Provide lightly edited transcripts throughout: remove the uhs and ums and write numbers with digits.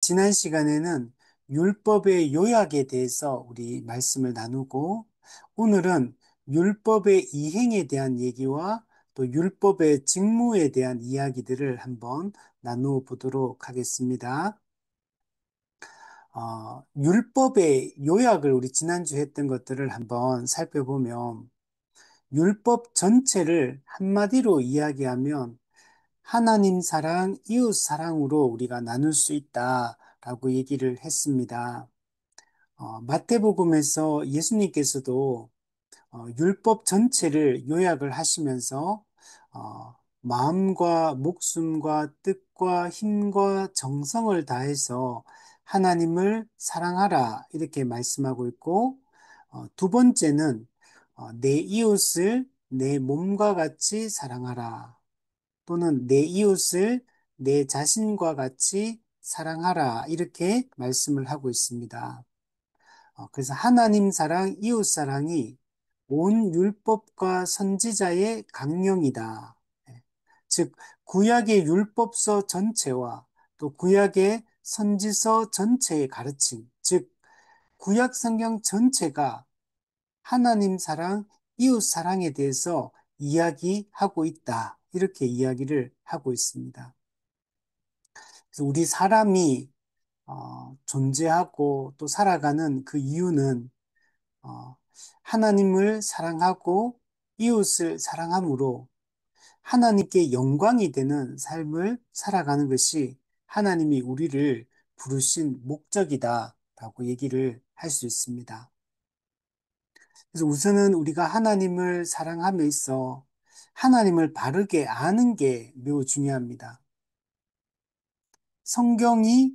지난 시간에는 율법의 요약에 대해서 우리 말씀을 나누고 오늘은 율법의 이행에 대한 얘기와 또 율법의 직무에 대한 이야기들을 한번 나누어 보도록 하겠습니다. 율법의 요약을 우리 지난주 했던 것들을 한번 살펴보면 율법 전체를 한마디로 이야기하면 하나님 사랑, 이웃 사랑으로 우리가 나눌 수 있다라고 얘기를 했습니다. 마태복음에서 예수님께서도 율법 전체를 요약을 하시면서 마음과 목숨과 뜻과 힘과 정성을 다해서 하나님을 사랑하라 이렇게 말씀하고 있고 두 번째는 내 이웃을 내 몸과 같이 사랑하라 또는 내 이웃을 내 자신과 같이 사랑하라 이렇게 말씀을 하고 있습니다. 그래서 하나님 사랑, 이웃 사랑이 온 율법과 선지자의 강령이다. 예. 즉, 구약의 율법서 전체와 또 구약의 선지서 전체의 가르침, 즉, 구약 성경 전체가 하나님 사랑, 이웃 사랑에 대해서 이야기하고 있다. 이렇게 이야기를 하고 있습니다. 그래서 우리 사람이 존재하고 또 살아가는 그 이유는 어, 하나님을 사랑하고 이웃을 사랑함으로 하나님께 영광이 되는 삶을 살아가는 것이 하나님이 우리를 부르신 목적이다라고 얘기를 할 수 있습니다. 그래서 우선은 우리가 하나님을 사랑함에 있어 하나님을 바르게 아는 게 매우 중요합니다. 성경이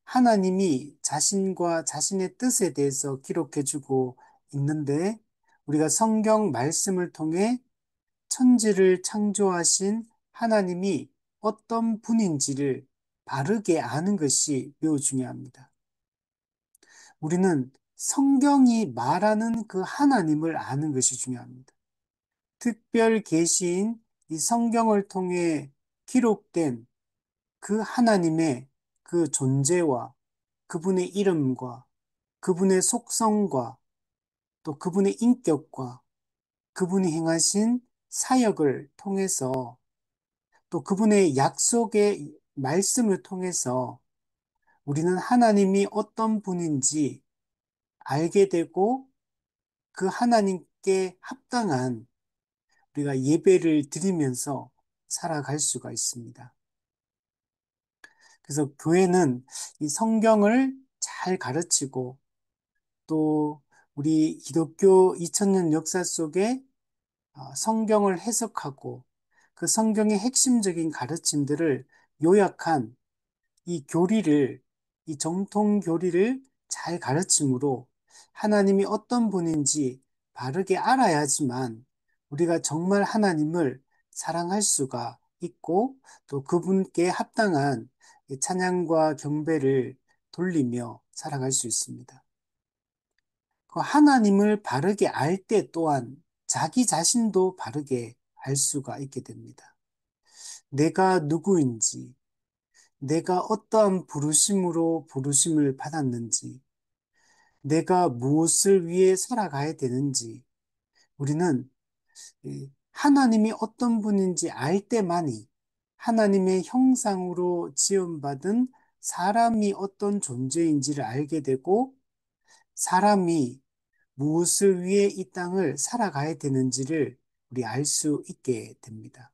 하나님이 자신과 자신의 뜻에 대해서 기록해주고 있는데 우리가 성경 말씀을 통해 천지를 창조하신 하나님이 어떤 분인지를 바르게 아는 것이 매우 중요합니다. 우리는 성경이 말하는 그 하나님을 아는 것이 중요합니다. 특별 계시인 이 성경을 통해 기록된 그 하나님의 그 존재와 그분의 이름과 그분의 속성과 또 그분의 인격과 그분이 행하신 사역을 통해서 또 그분의 약속의 말씀을 통해서 우리는 하나님이 어떤 분인지 알게 되고 그 하나님께 합당한 우리가 예배를 드리면서 살아갈 수가 있습니다. 그래서 교회는 이 성경을 잘 가르치고 또 우리 기독교 2000년 역사 속에 성경을 해석하고 그 성경의 핵심적인 가르침들을 요약한 이 교리를, 이 정통 교리를 잘 가르침으로 하나님이 어떤 분인지 바르게 알아야지만 우리가 정말 하나님을 사랑할 수가 있고 또 그분께 합당한 찬양과 경배를 돌리며 살아갈 수 있습니다. 그 하나님을 바르게 알 때 또한 자기 자신도 바르게 알 수가 있게 됩니다. 내가 누구인지, 내가 어떠한 부르심으로 부르심을 받았는지, 내가 무엇을 위해 살아가야 되는지, 우리는 하나님이 어떤 분인지 알 때만이 하나님의 형상으로 지음받은 사람이 어떤 존재인지를 알게 되고, 사람이 무엇을 위해 이 땅을 살아가야 되는지를 우리 알 수 있게 됩니다.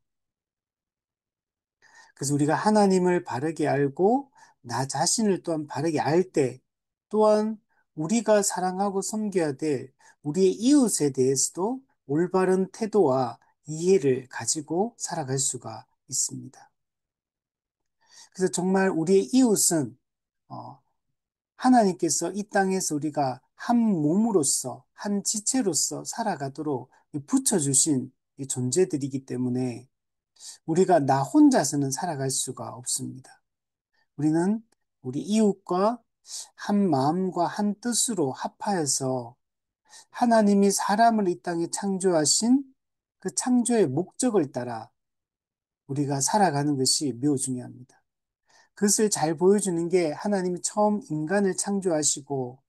그래서 우리가 하나님을 바르게 알고 나 자신을 또한 바르게 알 때 또한 우리가 사랑하고 섬겨야 될 우리의 이웃에 대해서도 올바른 태도와 이해를 가지고 살아갈 수가 있습니다. 그래서 정말 우리의 이웃은 어, 하나님께서 이 땅에서 우리가 한 몸으로서 한 지체로서 살아가도록 붙여주신 이 존재들이기 때문에 우리가 나 혼자서는 살아갈 수가 없습니다. 우리는 우리 이웃과 한 마음과 한 뜻으로 합하여서 하나님이 사람을 이 땅에 창조하신 그 창조의 목적을 따라 우리가 살아가는 것이 매우 중요합니다. 그것을 잘 보여주는 게 하나님이 처음 인간을 창조하시고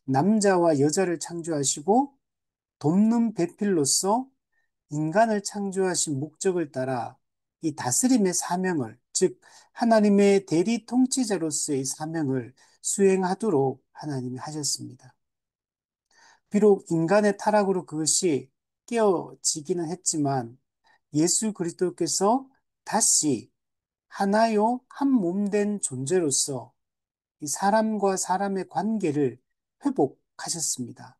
남자와 여자를 창조하시고 돕는 배필로서 인간을 창조하신 목적을 따라 이 다스림의 사명을, 즉 하나님의 대리 통치자로서의 사명을 수행하도록 하나님이 하셨습니다. 비록 인간의 타락으로 그것이 깨어지기는 했지만 예수 그리스도께서 다시 하나요 한 몸된 존재로서 이 사람과 사람의 관계를 회복하셨습니다.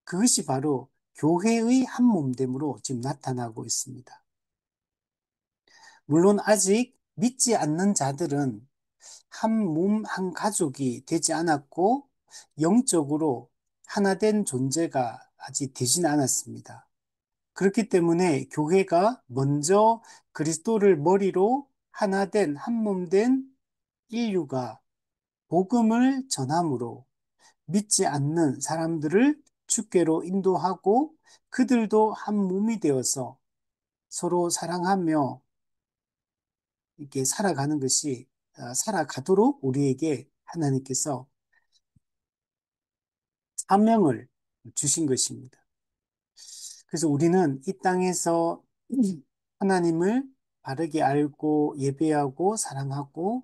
그것이 바로 교회의 한 몸됨으로 지금 나타나고 있습니다. 물론 아직 믿지 않는 자들은 한 몸, 한 가족이 되지 않았고 영적으로 하나 된 존재가 아직 되지는 않았습니다. 그렇기 때문에 교회가 먼저 그리스도를 머리로 하나 된, 한 몸 된 인류가 복음을 전함으로 믿지 않는 사람들을 주께로 인도하고 그들도 한 몸이 되어서 서로 사랑하며 이렇게 살아가는 것이 살아가도록 우리에게 하나님께서 사명을 주신 것입니다. 그래서 우리는 이 땅에서 하나님을 바르게 알고 예배하고 사랑하고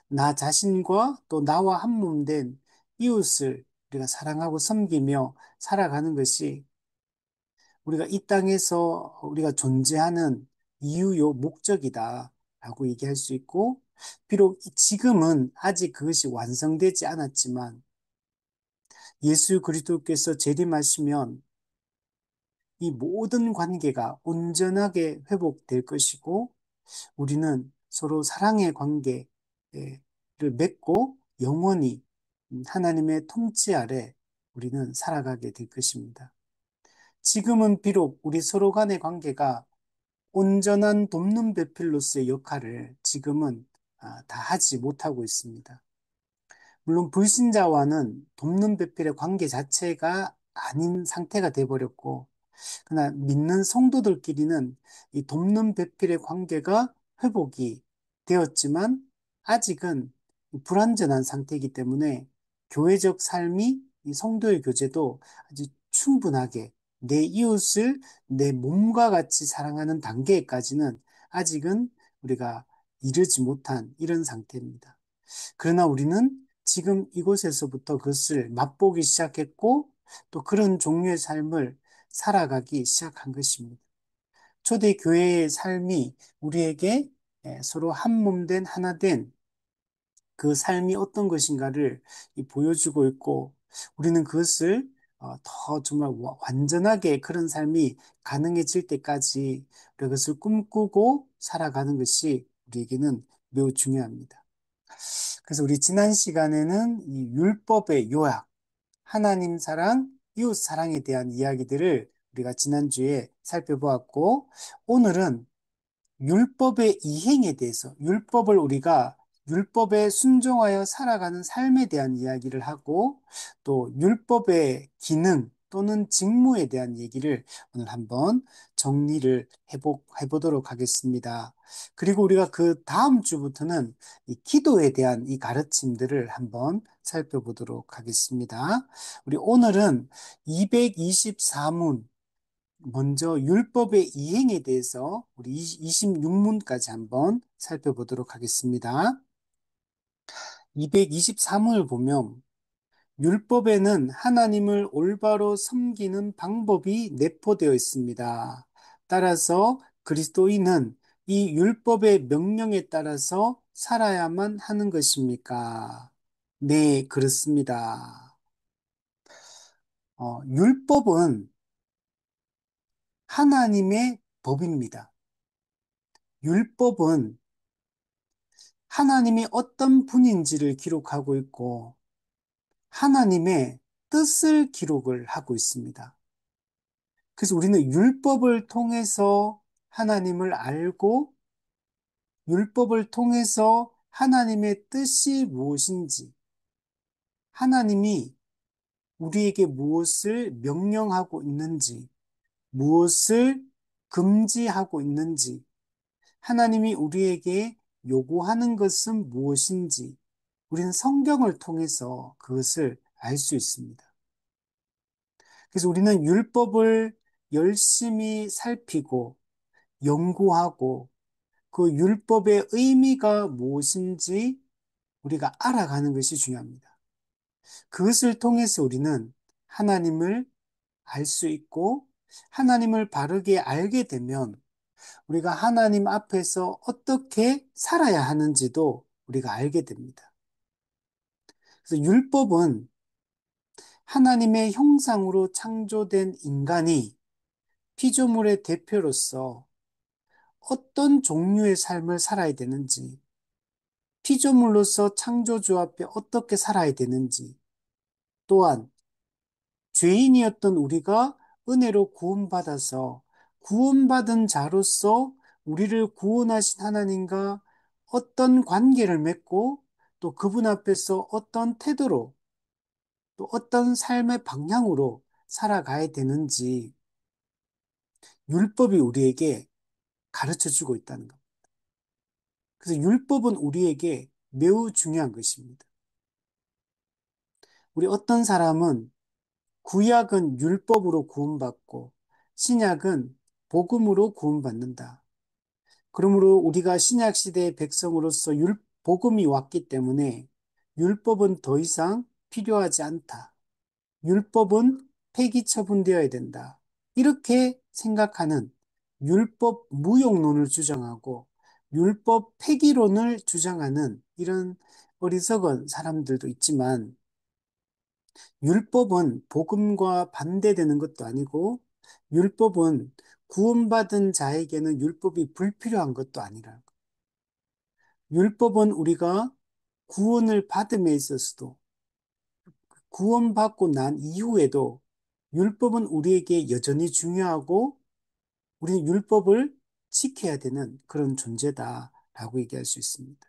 나 자신과 또 나와 한 몸 된 이웃을 우리가 사랑하고 섬기며 살아가는 것이 우리가 이 땅에서 우리가 존재하는 이유요 목적이다라고 얘기할 수 있고, 비록 지금은 아직 그것이 완성되지 않았지만 예수 그리스도께서 재림하시면 이 모든 관계가 온전하게 회복될 것이고 우리는 서로 사랑의 관계를 맺고 영원히 하나님의 통치 아래 우리는 살아가게 될 것입니다. 지금은 비록 우리 서로 간의 관계가 온전한 돕는 배필로서의 역할을 지금은 다 하지 못하고 있습니다. 물론 불신자와는 돕는 배필의 관계 자체가 아닌 상태가 돼버렸고, 그러나 믿는 성도들끼리는 이 돕는 배필의 관계가 회복이 되었지만 아직은 불완전한 상태이기 때문에 교회적 삶이 이 성도의 교제도 아주 충분하게 내 이웃을 내 몸과 같이 사랑하는 단계까지는 아직은 우리가 이르지 못한 이런 상태입니다. 그러나 우리는 지금 이곳에서부터 그것을 맛보기 시작했고 또 그런 종류의 삶을 살아가기 시작한 것입니다. 초대교회의 삶이 우리에게 서로 한 몸 된 하나 된 그 삶이 어떤 것인가를 보여주고 있고 우리는 그것을 더 정말 완전하게 그런 삶이 가능해질 때까지 그것을 꿈꾸고 살아가는 것이 우리에게는 매우 중요합니다. 그래서 우리 지난 시간에는 이 율법의 요약, 하나님 사랑, 이웃 사랑에 대한 이야기들을 우리가 지난주에 살펴보았고, 오늘은 율법의 이행에 대해서, 율법에 순종하여 살아가는 삶에 대한 이야기를 하고, 또 율법의 기능 또는 직무에 대한 얘기를 오늘 한번 정리를 해보도록 하겠습니다. 그리고 우리가 그 다음 주부터는 이 기도에 대한 이 가르침들을 한번 살펴보도록 하겠습니다. 우리 오늘은 224문, 먼저 율법의 이행에 대해서 우리 26문까지 한번 살펴보도록 하겠습니다. 223문을 보면 율법에는 하나님을 올바로 섬기는 방법이 내포되어 있습니다. 따라서 그리스도인은 이 율법의 명령에 따라서 살아야만 하는 것입니까? 네, 그렇습니다. 율법은 하나님의 법입니다. 율법은 하나님이 어떤 분인지를 기록하고 있고 하나님의 뜻을 기록을 하고 있습니다. 그래서 우리는 율법을 통해서 하나님을 알고 율법을 통해서 하나님의 뜻이 무엇인지, 하나님이 우리에게 무엇을 명령하고 있는지, 무엇을 금지하고 있는지, 하나님이 우리에게 요구하는 것은 무엇인지 우리는 성경을 통해서 그것을 알 수 있습니다. 그래서 우리는 율법을 열심히 살피고 연구하고 그 율법의 의미가 무엇인지 우리가 알아가는 것이 중요합니다. 그것을 통해서 우리는 하나님을 알 수 있고 하나님을 바르게 알게 되면 우리가 하나님 앞에서 어떻게 살아야 하는지도 우리가 알게 됩니다. 그래서 율법은 하나님의 형상으로 창조된 인간이 피조물의 대표로서 어떤 종류의 삶을 살아야 되는지, 피조물로서 창조주 앞에 어떻게 살아야 되는지, 또한 죄인이었던 우리가 은혜로 구원받아서 구원받은 자로서 우리를 구원하신 하나님과 어떤 관계를 맺고 또 그분 앞에서 어떤 태도로 또 어떤 삶의 방향으로 살아가야 되는지 율법이 우리에게 가르쳐 주고 있다는 것. 그래서 율법은 우리에게 매우 중요한 것입니다. 우리 어떤 사람은 구약은 율법으로 구원받고 신약은 복음으로 구원받는다. 그러므로 우리가 신약 시대의 백성으로서 복음이 왔기 때문에 율법은 더 이상 필요하지 않다. 율법은 폐기 처분되어야 된다. 이렇게 생각하는 율법 무용론을 주장하고 율법 폐기론을 주장하는 이런 어리석은 사람들도 있지만 율법은 복음과 반대되는 것도 아니고 율법은 구원받은 자에게는 율법이 불필요한 것도 아니라 율법은 우리가 구원을 받음에 있어서도 구원받고 난 이후에도 율법은 우리에게 여전히 중요하고 우리는 율법을 지켜야 되는 그런 존재다라고 얘기할 수 있습니다.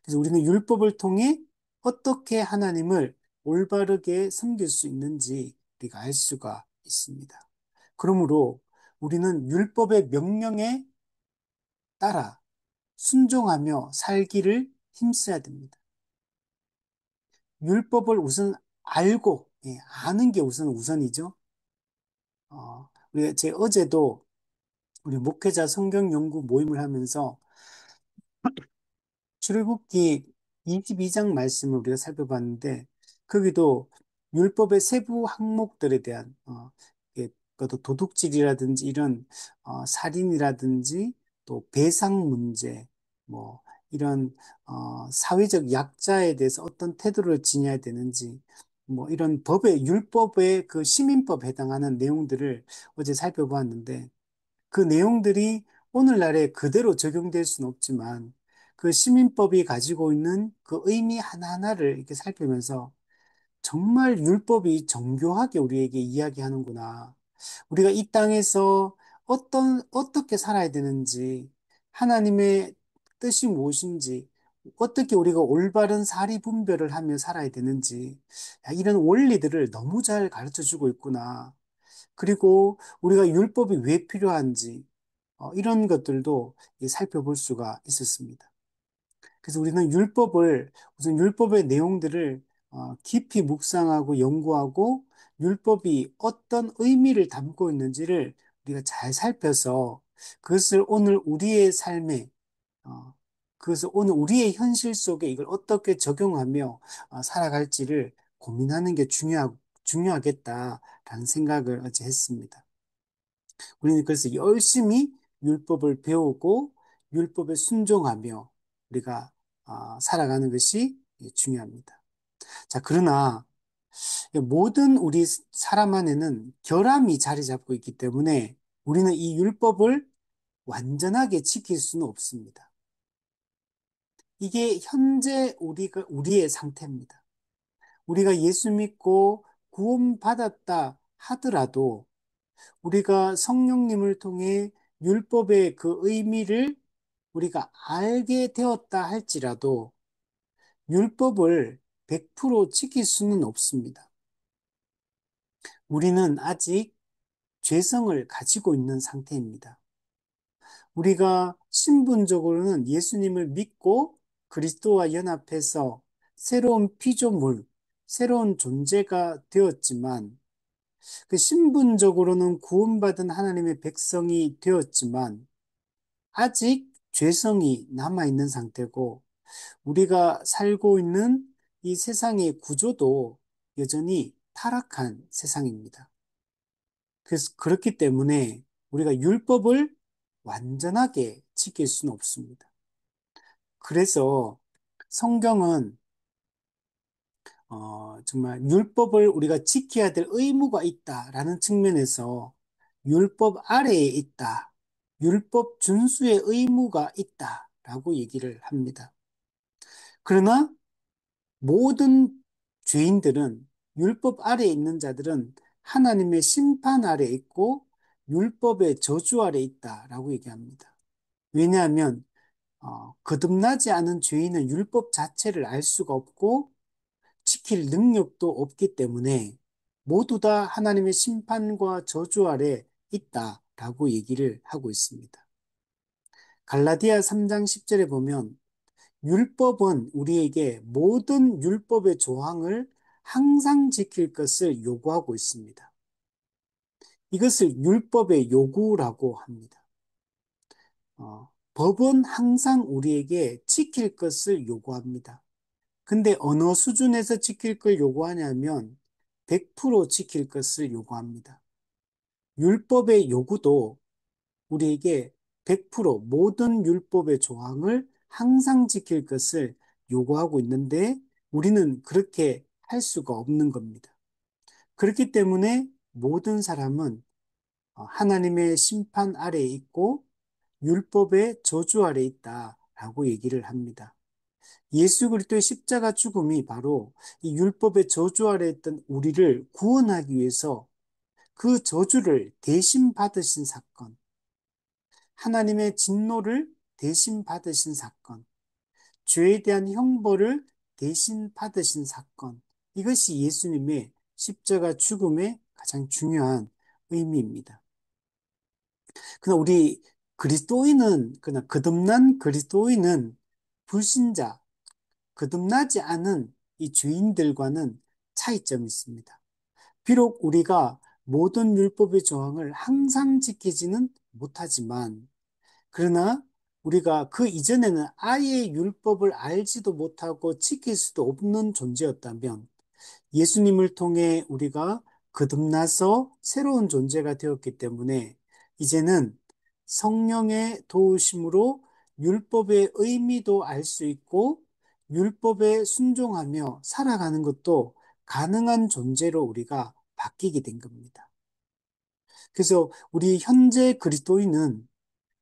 그래서 우리는 율법을 통해 어떻게 하나님을 올바르게 섬길 수 있는지 우리가 알 수가 있습니다. 그러므로 우리는 율법의 명령에 따라 순종하며 살기를 힘써야 됩니다. 율법을 우선 알고, 아는 게 우선이죠. 제 어제도 우리 목회자 성경 연구 모임을 하면서 출애굽기 22장 말씀을 우리가 살펴봤는데 거기도 율법의 세부 항목들에 대한 그것도 도둑질이라든지 이런 살인이라든지 또 배상 문제 뭐 이런 사회적 약자에 대해서 어떤 태도를 지녀야 되는지 뭐 이런 율법의 그 시민법에 해당하는 내용들을 어제 살펴보았는데 그 내용들이 오늘날에 그대로 적용될 수는 없지만 그 시민법이 가지고 있는 그 의미 하나하나를 이렇게 살피면서 정말 율법이 정교하게 우리에게 이야기하는구나. 우리가 이 땅에서 어떻게 살아야 되는지, 하나님의 뜻이 무엇인지, 어떻게 우리가 올바른 사리 분별을 하며 살아야 되는지, 야, 이런 원리들을 너무 잘 가르쳐 주고 있구나. 그리고 우리가 율법이 왜 필요한지, 이런 것들도 살펴볼 수가 있었습니다. 그래서 우리는 우선 율법의 내용들을 깊이 묵상하고 연구하고 율법이 어떤 의미를 담고 있는지를 우리가 잘 살펴서 그것을 오늘 우리의 삶에, 어, 그것을 오늘 우리의 현실 속에 이걸 어떻게 적용하며 살아갈지를 고민하는 게 중요하겠다라는 생각을 어제 했습니다. 우리는 그래서 열심히 율법을 배우고 율법에 순종하며 우리가 살아가는 것이 중요합니다. 자, 그러나 모든 우리 사람 안에는 결함이 자리 잡고 있기 때문에 우리는 이 율법을 완전하게 지킬 수는 없습니다. 이게 현재 우리의 상태입니다. 우리가 예수 믿고 구원받았다 하더라도 우리가 성령님을 통해 율법의 그 의미를 우리가 알게 되었다 할지라도 율법을 100% 지킬 수는 없습니다. 우리는 아직 죄성을 가지고 있는 상태입니다. 우리가 신분적으로는 예수님을 믿고 그리스도와 연합해서 새로운 피조물, 새로운 존재가 되었지만, 그 신분적으로는 구원받은 하나님의 백성이 되었지만, 아직 죄성이 남아있는 상태고, 우리가 살고 있는 이 세상의 구조도 여전히 타락한 세상입니다. 그래서 그렇기 때문에 우리가 율법을 완전하게 지킬 수는 없습니다. 그래서 성경은 정말 율법을 우리가 지켜야 될 의무가 있다라는 측면에서 율법 아래에 있다. 율법 준수의 의무가 있다라고 얘기를 합니다. 그러나 모든 죄인들은 율법 아래에 있는 자들은 하나님의 심판 아래에 있고 율법의 저주 아래에 있다라고 얘기합니다. 왜냐하면 거듭나지 않은 죄인은 율법 자체를 알 수가 없고 지킬 능력도 없기 때문에 모두 다 하나님의 심판과 저주 아래 있다라고 얘기를 하고 있습니다. 갈라디아 3장 10절에 보면 율법은 우리에게 모든 율법의 조항을 항상 지킬 것을 요구하고 있습니다. 이것을 율법의 요구라고 합니다. 법은 항상 우리에게 지킬 것을 요구합니다. 근데 어느 수준에서 지킬 걸 요구하냐면 100% 지킬 것을 요구합니다. 율법의 요구도 우리에게 100% 모든 율법의 조항을 항상 지킬 것을 요구하고 있는데 우리는 그렇게 할 수가 없는 겁니다. 그렇기 때문에 모든 사람은 하나님의 심판 아래에 있고 율법의 저주 아래에 있다라고 얘기를 합니다. 예수 그리스도의 십자가 죽음이 바로 이 율법의 저주 아래에 있던 우리를 구원하기 위해서 그 저주를 대신 받으신 사건, 하나님의 진노를 대신 받으신 사건, 죄에 대한 형벌을 대신 받으신 사건, 이것이 예수님의 십자가 죽음의 가장 중요한 의미입니다. 그러나 우리 그리스도인은, 그러나 거듭난 그리스도인은 불신자, 거듭나지 않은 이 죄인들과는 차이점이 있습니다. 비록 우리가 모든 율법의 조항을 항상 지키지는 못하지만, 그러나 우리가 그 이전에는 아예 율법을 알지도 못하고 지킬 수도 없는 존재였다면, 예수님을 통해 우리가 거듭나서 새로운 존재가 되었기 때문에 이제는 성령의 도우심으로 율법의 의미도 알 수 있고 율법에 순종하며 살아가는 것도 가능한 존재로 우리가 바뀌게 된 겁니다. 그래서 우리 현재 그리스도인은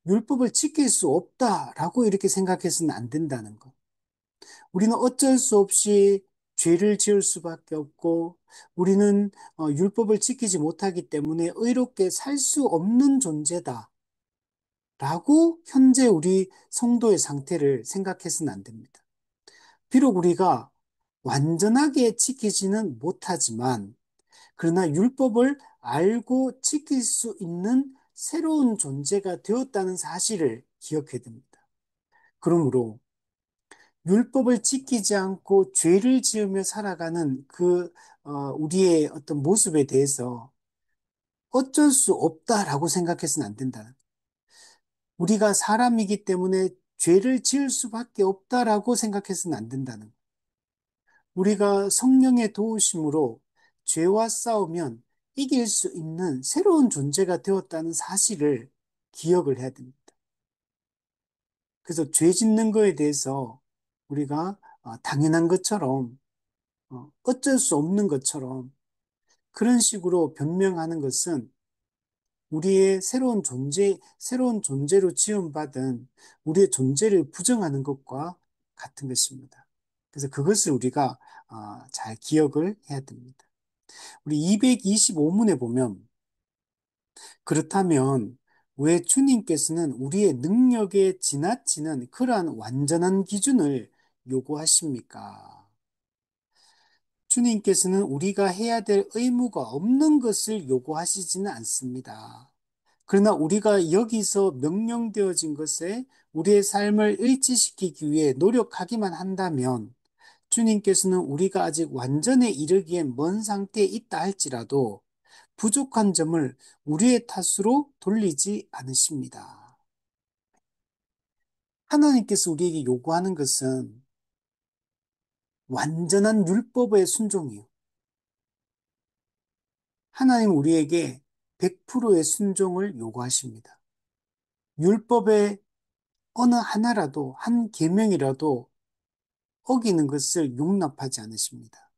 율법을 지킬 수 없다라고 이렇게 생각해서는 안 된다는 것. 우리는 어쩔 수 없이 죄를 지을 수밖에 없고 우리는 율법을 지키지 못하기 때문에 의롭게 살 수 없는 존재다. 라고 현재 우리 성도의 상태를 생각해서는 안 됩니다. 비록 우리가 완전하게 지키지는 못하지만 그러나 율법을 알고 지킬 수 있는 새로운 존재가 되었다는 사실을 기억해야 됩니다. 그러므로 율법을 지키지 않고 죄를 지으며 살아가는 우리의 어떤 모습에 대해서 어쩔 수 없다라고 생각해서는 안 된다. 우리가 사람이기 때문에 죄를 지을 수밖에 없다라고 생각해서는 안 된다는. 우리가 성령의 도우심으로 죄와 싸우면 이길 수 있는 새로운 존재가 되었다는 사실을 기억을 해야 됩니다. 그래서 죄 짓는 거에 대해서 우리가 당연한 것처럼 어쩔 수 없는 것처럼 그런 식으로 변명하는 것은 우리의 새로운 존재로 지원받은 우리의 존재를 부정하는 것과 같은 것입니다. 그래서 그것을 우리가 잘 기억을 해야 됩니다. 우리 225문에 보면 그렇다면 왜 주님께서는 우리의 능력에 지나치는 그러한 완전한 기준을 요구하십니까? 주님께서는 우리가 해야 될 의무가 없는 것을 요구하시지는 않습니다. 그러나 우리가 여기서 명령되어진 것에 우리의 삶을 일치시키기 위해 노력하기만 한다면 주님께서는 우리가 아직 완전에 이르기엔 먼 상태에 있다 할지라도 부족한 점을 우리의 탓으로 돌리지 않으십니다. 하나님께서 우리에게 요구하는 것은 완전한 율법의 순종이요. 하나님 우리에게 100%의 순종을 요구하십니다. 율법의 어느 하나라도, 한 계명이라도 어기는 것을 용납하지 않으십니다.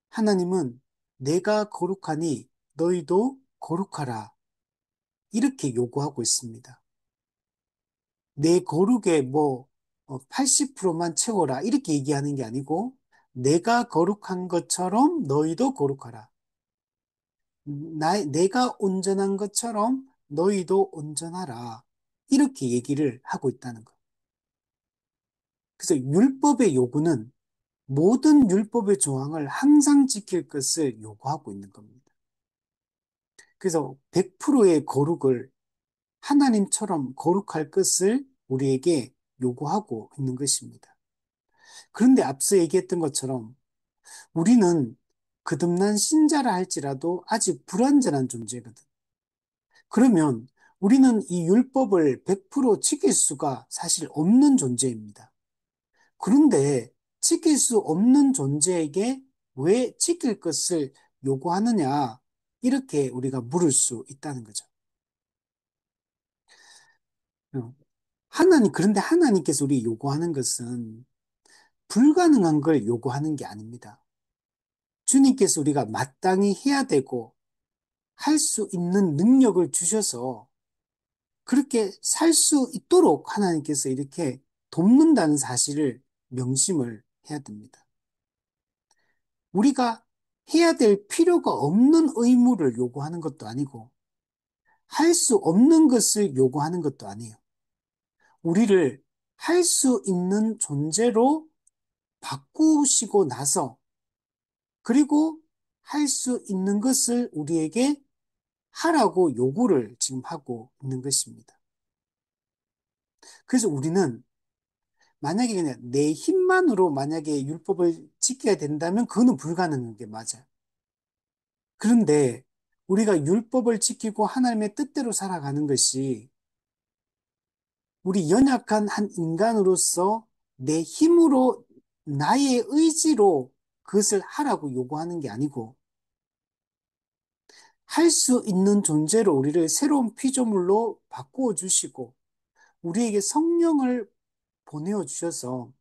하나님은 내가 거룩하니 너희도 거룩하라. 이렇게 요구하고 있습니다. 내 거룩의 80%만 채워라. 이렇게 얘기하는 게 아니고 내가 거룩한 것처럼 너희도 거룩하라. 내가 온전한 것처럼 너희도 온전하라. 이렇게 얘기를 하고 있다는 것. 그래서 율법의 요구는 모든 율법의 조항을 항상 지킬 것을 요구하고 있는 겁니다. 그래서 100%의 거룩을 하나님처럼 거룩할 것을 우리에게 요구하고 있는 것입니다. 그런데 앞서 얘기했던 것처럼 우리는 거듭난 신자라 할지라도 아직 불완전한 존재거든. 그러면 우리는 이 율법을 100% 지킬 수가 사실 없는 존재입니다. 그런데 지킬 수 없는 존재에게 왜 지킬 것을 요구하느냐? 이렇게 우리가 물을 수 있다는 거죠. 그런데 하나님께서 우리 요구하는 것은 불가능한 걸 요구하는 게 아닙니다. 주님께서 우리가 마땅히 해야 되고 할 수 있는 능력을 주셔서 그렇게 살 수 있도록 하나님께서 이렇게 돕는다는 사실을 명심을 해야 됩니다. 우리가 해야 될 필요가 없는 의무를 요구하는 것도 아니고 할 수 없는 것을 요구하는 것도 아니에요. 우리를 할 수 있는 존재로 바꾸시고 나서 그리고 할 수 있는 것을 우리에게 하라고 요구를 지금 하고 있는 것입니다. 그래서 우리는 만약에 그냥 내 힘만으로 만약에 율법을 지켜야 된다면 그거는 불가능한 게 맞아요. 그런데 우리가 율법을 지키고 하나님의 뜻대로 살아가는 것이 우리 연약한 한 인간으로서 내 힘으로 나의 의지로 그것을 하라고 요구하는 게 아니고 할 수 있는 존재로 우리를 새로운 피조물로 바꾸어 주시고 우리에게 성령을 보내어 주셔서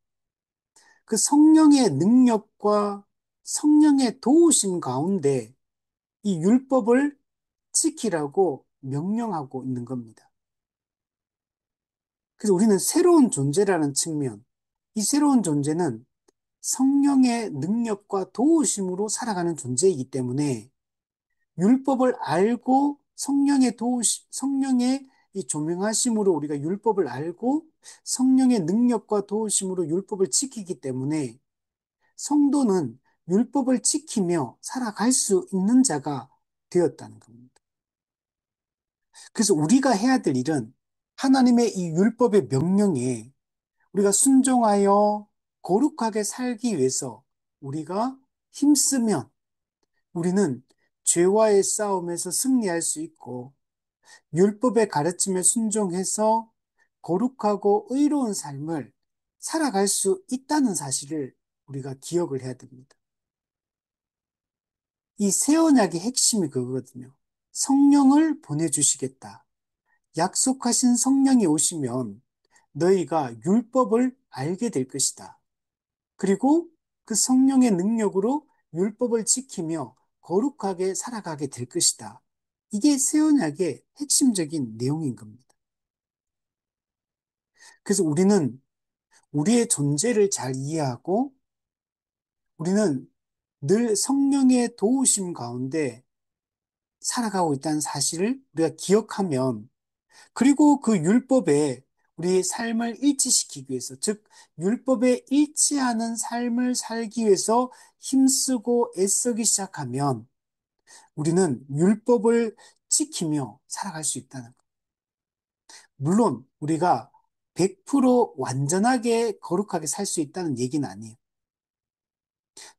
그 성령의 능력과 성령의 도우심 가운데 이 율법을 지키라고 명령하고 있는 겁니다. 그래서 우리는 새로운 존재라는 측면, 이 새로운 존재는 성령의 능력과 도우심으로 살아가는 존재이기 때문에 율법을 알고 성령의 이 조명하심으로 우리가 율법을 알고 성령의 능력과 도우심으로 율법을 지키기 때문에 성도는 율법을 지키며 살아갈 수 있는 자가 되었다는 겁니다. 그래서 우리가 해야 될 일은 하나님의 이 율법의 명령에 우리가 순종하여 거룩하게 살기 위해서 우리가 힘쓰면 우리는 죄와의 싸움에서 승리할 수 있고 율법의 가르침에 순종해서 거룩하고 의로운 삶을 살아갈 수 있다는 사실을 우리가 기억을 해야 됩니다. 이 새 언약의 핵심이 그거거든요. 성령을 보내주시겠다. 약속하신 성령이 오시면 너희가 율법을 알게 될 것이다. 그리고 그 성령의 능력으로 율법을 지키며 거룩하게 살아가게 될 것이다. 이게 새 언약의 핵심적인 내용인 겁니다. 그래서 우리는 우리의 존재를 잘 이해하고 우리는 늘 성령의 도우심 가운데 살아가고 있다는 사실을 우리가 기억하면 그리고 그 율법에 우리의 삶을 일치시키기 위해서, 즉, 율법에 일치하는 삶을 살기 위해서 힘쓰고 애쓰기 시작하면 우리는 율법을 지키며 살아갈 수 있다는 것. 물론 우리가 100% 완전하게 거룩하게 살 수 있다는 얘기는 아니에요.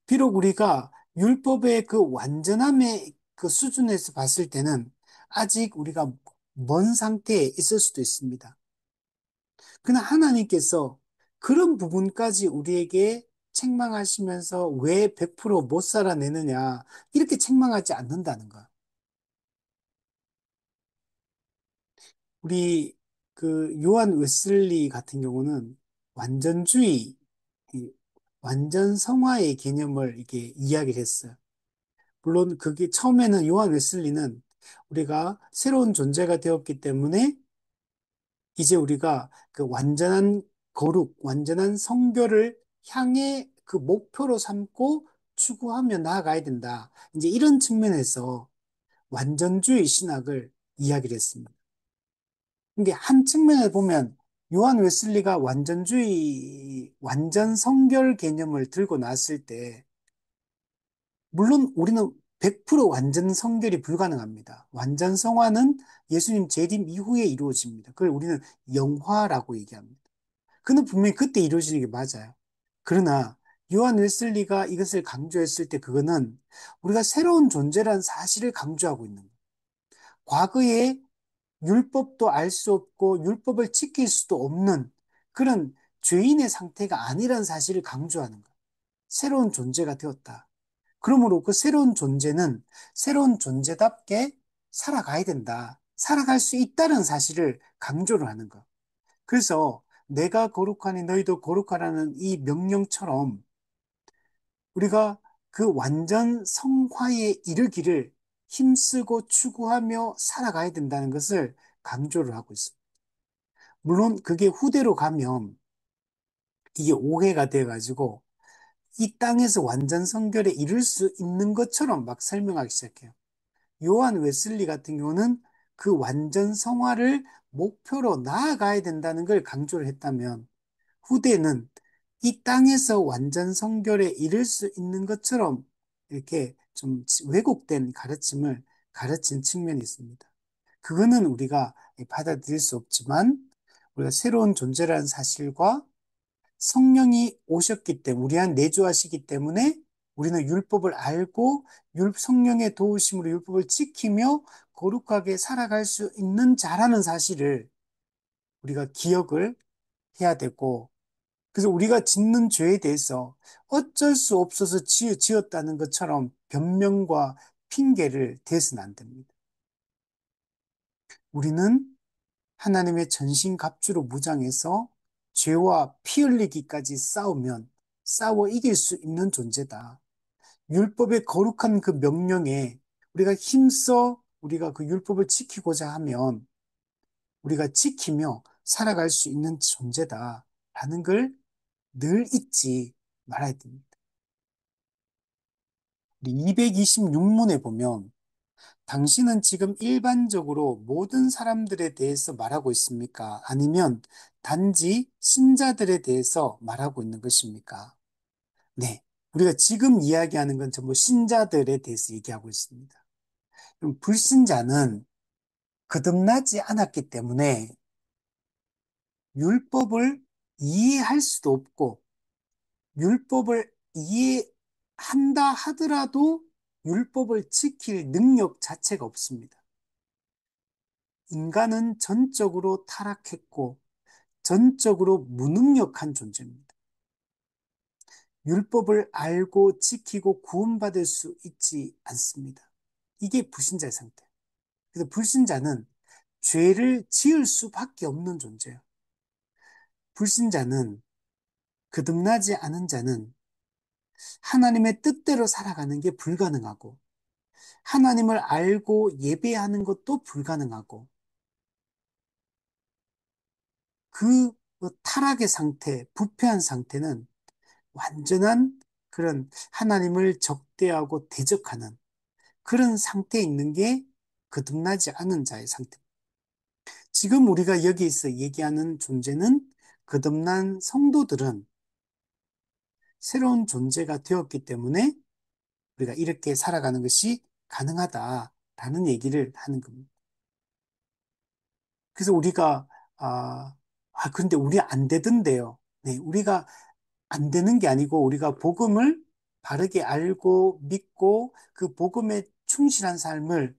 비록 우리가 율법의 그 완전함의 그 수준에서 봤을 때는 아직 우리가 먼 상태에 있을 수도 있습니다. 그러나 하나님께서 그런 부분까지 우리에게 책망하시면서 왜 100%못 살아내느냐, 이렇게 책망하지 않는다는 거야. 우리 그 요한 웨슬리 같은 경우는 완전주의, 이 완전 성화의 개념을 이렇게 이야기를 했어요. 물론 그게 처음에는 요한 웨슬리는 우리가 새로운 존재가 되었기 때문에 이제 우리가 그 완전한 거룩, 완전한 성결을 향해 그 목표로 삼고 추구하며 나아가야 된다. 이제 이런 측면에서 완전주의 신학을 이야기를 했습니다. 근데 한 측면에 보면 요한 웨슬리가 완전주의, 완전 성결 개념을 들고 나왔을 때 물론 우리는 100% 완전 성결이 불가능합니다. 완전 성화는 예수님 재림 이후에 이루어집니다. 그걸 우리는 영화라고 얘기합니다. 그는 분명히 그때 이루어지는 게 맞아요. 그러나 요한 웨슬리가 이것을 강조했을 때 그거는 우리가 새로운 존재라는 사실을 강조하고 있는 거예요. 과거에 율법도 알 수 없고 율법을 지킬 수도 없는 그런 죄인의 상태가 아니라는 사실을 강조하는 거예요. 새로운 존재가 되었다. 그러므로 그 새로운 존재는 새로운 존재답게 살아가야 된다. 살아갈 수 있다는 사실을 강조를 하는 거. 그래서 내가 거룩하니 너희도 거룩하라는 이 명령처럼 우리가 그 완전 성화에 이르기를 힘쓰고 추구하며 살아가야 된다는 것을 강조를 하고 있습니다. 물론 그게 후대로 가면 이게 오해가 돼가지고 이 땅에서 완전 성결에 이를 수 있는 것처럼 막 설명하기 시작해요. 요한 웨슬리 같은 경우는 그 완전 성화를 목표로 나아가야 된다는 걸 강조를 했다면 후대는 이 땅에서 완전 성결에 이를 수 있는 것처럼 이렇게 좀 왜곡된 가르침을 가르친 측면이 있습니다. 그거는 우리가 받아들일 수 없지만 우리가 새로운 존재라는 사실과 성령이 오셨기 때문에 우리 안 내주하시기 때문에 우리는 율법을 알고 성령의 도우심으로 율법을 지키며 거룩하게 살아갈 수 있는 자라는 사실을 우리가 기억을 해야 되고 그래서 우리가 짓는 죄에 대해서 어쩔 수 없어서 지었다는 것처럼 변명과 핑계를 대서는 안 됩니다. 우리는 하나님의 전신갑주로 무장해서 죄와 피 흘리기까지 싸우면 싸워 이길 수 있는 존재다. 율법의 거룩한 그 명령에 우리가 힘써 우리가 그 율법을 지키고자 하면 우리가 지키며 살아갈 수 있는 존재다. 라는 걸 늘 잊지 말아야 됩니다. 226문에 보면 당신은 지금 일반적으로 모든 사람들에 대해서 말하고 있습니까? 아니면 단지 신자들에 대해서 말하고 있는 것입니까? 네. 우리가 지금 이야기하는 건 전부 신자들에 대해서 얘기하고 있습니다. 그럼 불신자는 거듭나지 않았기 때문에 율법을 이해할 수도 없고 율법을 이해한다 하더라도 율법을 지킬 능력 자체가 없습니다. 인간은 전적으로 타락했고 전적으로 무능력한 존재입니다. 율법을 알고 지키고 구원받을 수 있지 않습니다. 이게 불신자의 상태. 그래서 불신자는 죄를 지을 수밖에 없는 존재예요. 불신자는 거듭나지 않은 자는 하나님의 뜻대로 살아가는 게 불가능하고 하나님을 알고 예배하는 것도 불가능하고 그 타락의 상태, 부패한 상태는 완전한 그런 하나님을 적대하고 대적하는 그런 상태에 있는 게 거듭나지 않은 자의 상태. 지금 우리가 여기서 얘기하는 존재는 거듭난 성도들은 새로운 존재가 되었기 때문에 우리가 이렇게 살아가는 것이 가능하다. 라는 얘기를 하는 겁니다. 그래서 우리가, 그런데 우리 안 되던데요. 네, 우리가 안 되는 게 아니고 우리가 복음을 바르게 알고 믿고 그 복음에 충실한 삶을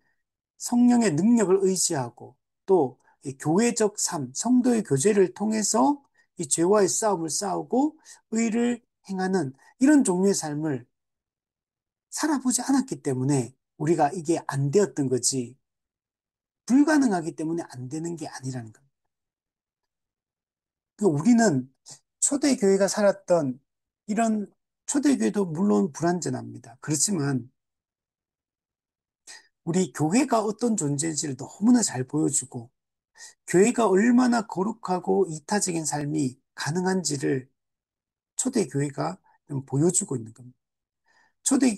성령의 능력을 의지하고 또 이 교회적 삶, 성도의 교제를 통해서 이 죄와의 싸움을 싸우고 의를 행하는 이런 종류의 삶을 살아보지 않았기 때문에 우리가 이게 안 되었던 거지 불가능하기 때문에 안 되는 게 아니라는 겁니다. 그러니까 우리는 초대교회가 살았던 이런 초대교회도 물론 불완전합니다. 그렇지만 우리 교회가 어떤 존재인지를 너무나 잘 보여주고 교회가 얼마나 거룩하고 이타적인 삶이 가능한지를 초대교회가 좀 보여주고 있는 겁니다.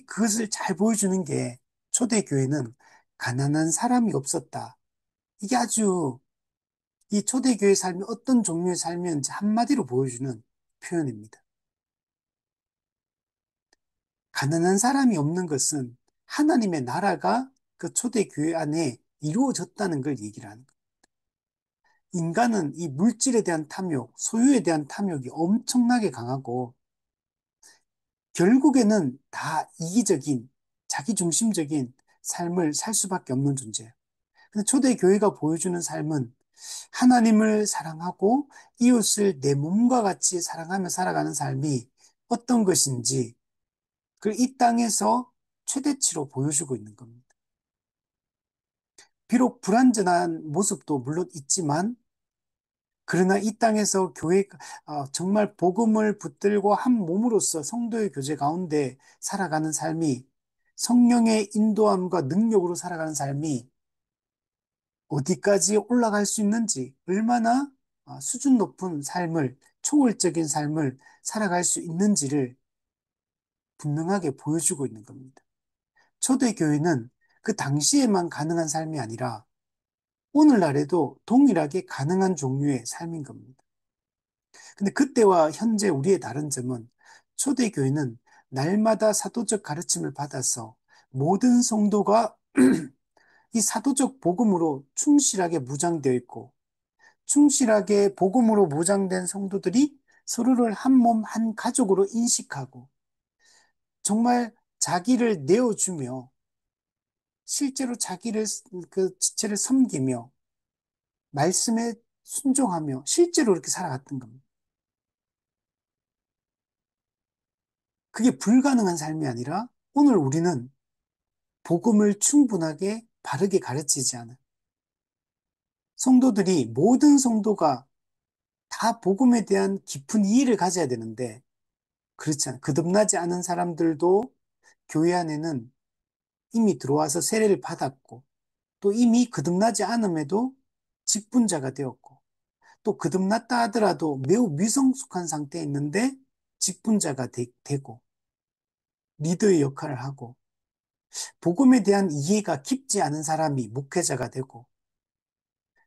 그것을 잘 보여주는 게 초대교회는 가난한 사람이 없었다. 이게 아주 이 초대교회 삶이 어떤 종류의 삶이었는지 한마디로 보여주는 표현입니다. 가난한 사람이 없는 것은 하나님의 나라가 그 초대교회 안에 이루어졌다는 걸 얘기를 하는 거예요. 인간은 이 물질에 대한 탐욕, 소유에 대한 탐욕이 엄청나게 강하고 결국에는 다 이기적인, 자기중심적인 삶을 살 수밖에 없는 존재예요. 근데 초대교회가 보여주는 삶은 하나님을 사랑하고 이웃을 내 몸과 같이 사랑하며 살아가는 삶이 어떤 것인지 그걸 이 땅에서 최대치로 보여주고 있는 겁니다. 비록 불완전한 모습도 물론 있지만 그러나 이 땅에서 정말 복음을 붙들고 한 몸으로서 성도의 교제 가운데 살아가는 삶이 성령의 인도함과 능력으로 살아가는 삶이 어디까지 올라갈 수 있는지, 얼마나 수준 높은 삶을, 초월적인 삶을 살아갈 수 있는지를 분명하게 보여주고 있는 겁니다. 초대교회는 그 당시에만 가능한 삶이 아니라 오늘날에도 동일하게 가능한 종류의 삶인 겁니다. 근데 그때와 현재 우리의 다른 점은 초대교회는 날마다 사도적 가르침을 받아서 모든 성도가 이 사도적 복음으로 충실하게 무장되어 있고 충실하게 복음으로 무장된 성도들이 서로를 한 몸, 한 가족으로 인식하고 정말 자기를 내어주며 실제로 그 지체를 섬기며 말씀에 순종하며 실제로 이렇게 살아갔던 겁니다. 그게 불가능한 삶이 아니라 오늘 우리는 복음을 충분하게 바르게 가르치지 않은 성도들이 모든 성도가 다 복음에 대한 깊은 이해를 가져야 되는데 그렇지 않아요. 거듭나지 않은 사람들도 교회 안에는 이미 들어와서 세례를 받았고 또 이미 거듭나지 않음에도 직분자가 되었고 또 거듭났다 하더라도 매우 미성숙한 상태에 있는데 직분자가 되고 리더의 역할을 하고 복음에 대한 이해가 깊지 않은 사람이 목회자가 되고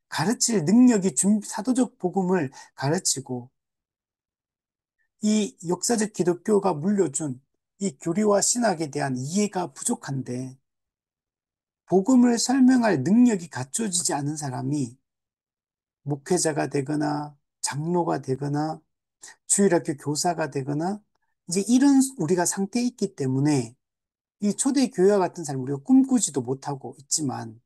가르칠 능력이 사도적 복음을 가르치고 이 역사적 기독교가 물려준 이 교리와 신학에 대한 이해가 부족한데 복음을 설명할 능력이 갖춰지지 않은 사람이 목회자가 되거나 장로가 되거나 주일학교 교사가 되거나 이제 이런 우리가 상태에 있기 때문에 이 초대 교회와 같은 삶을 우리가 꿈꾸지도 못하고 있지만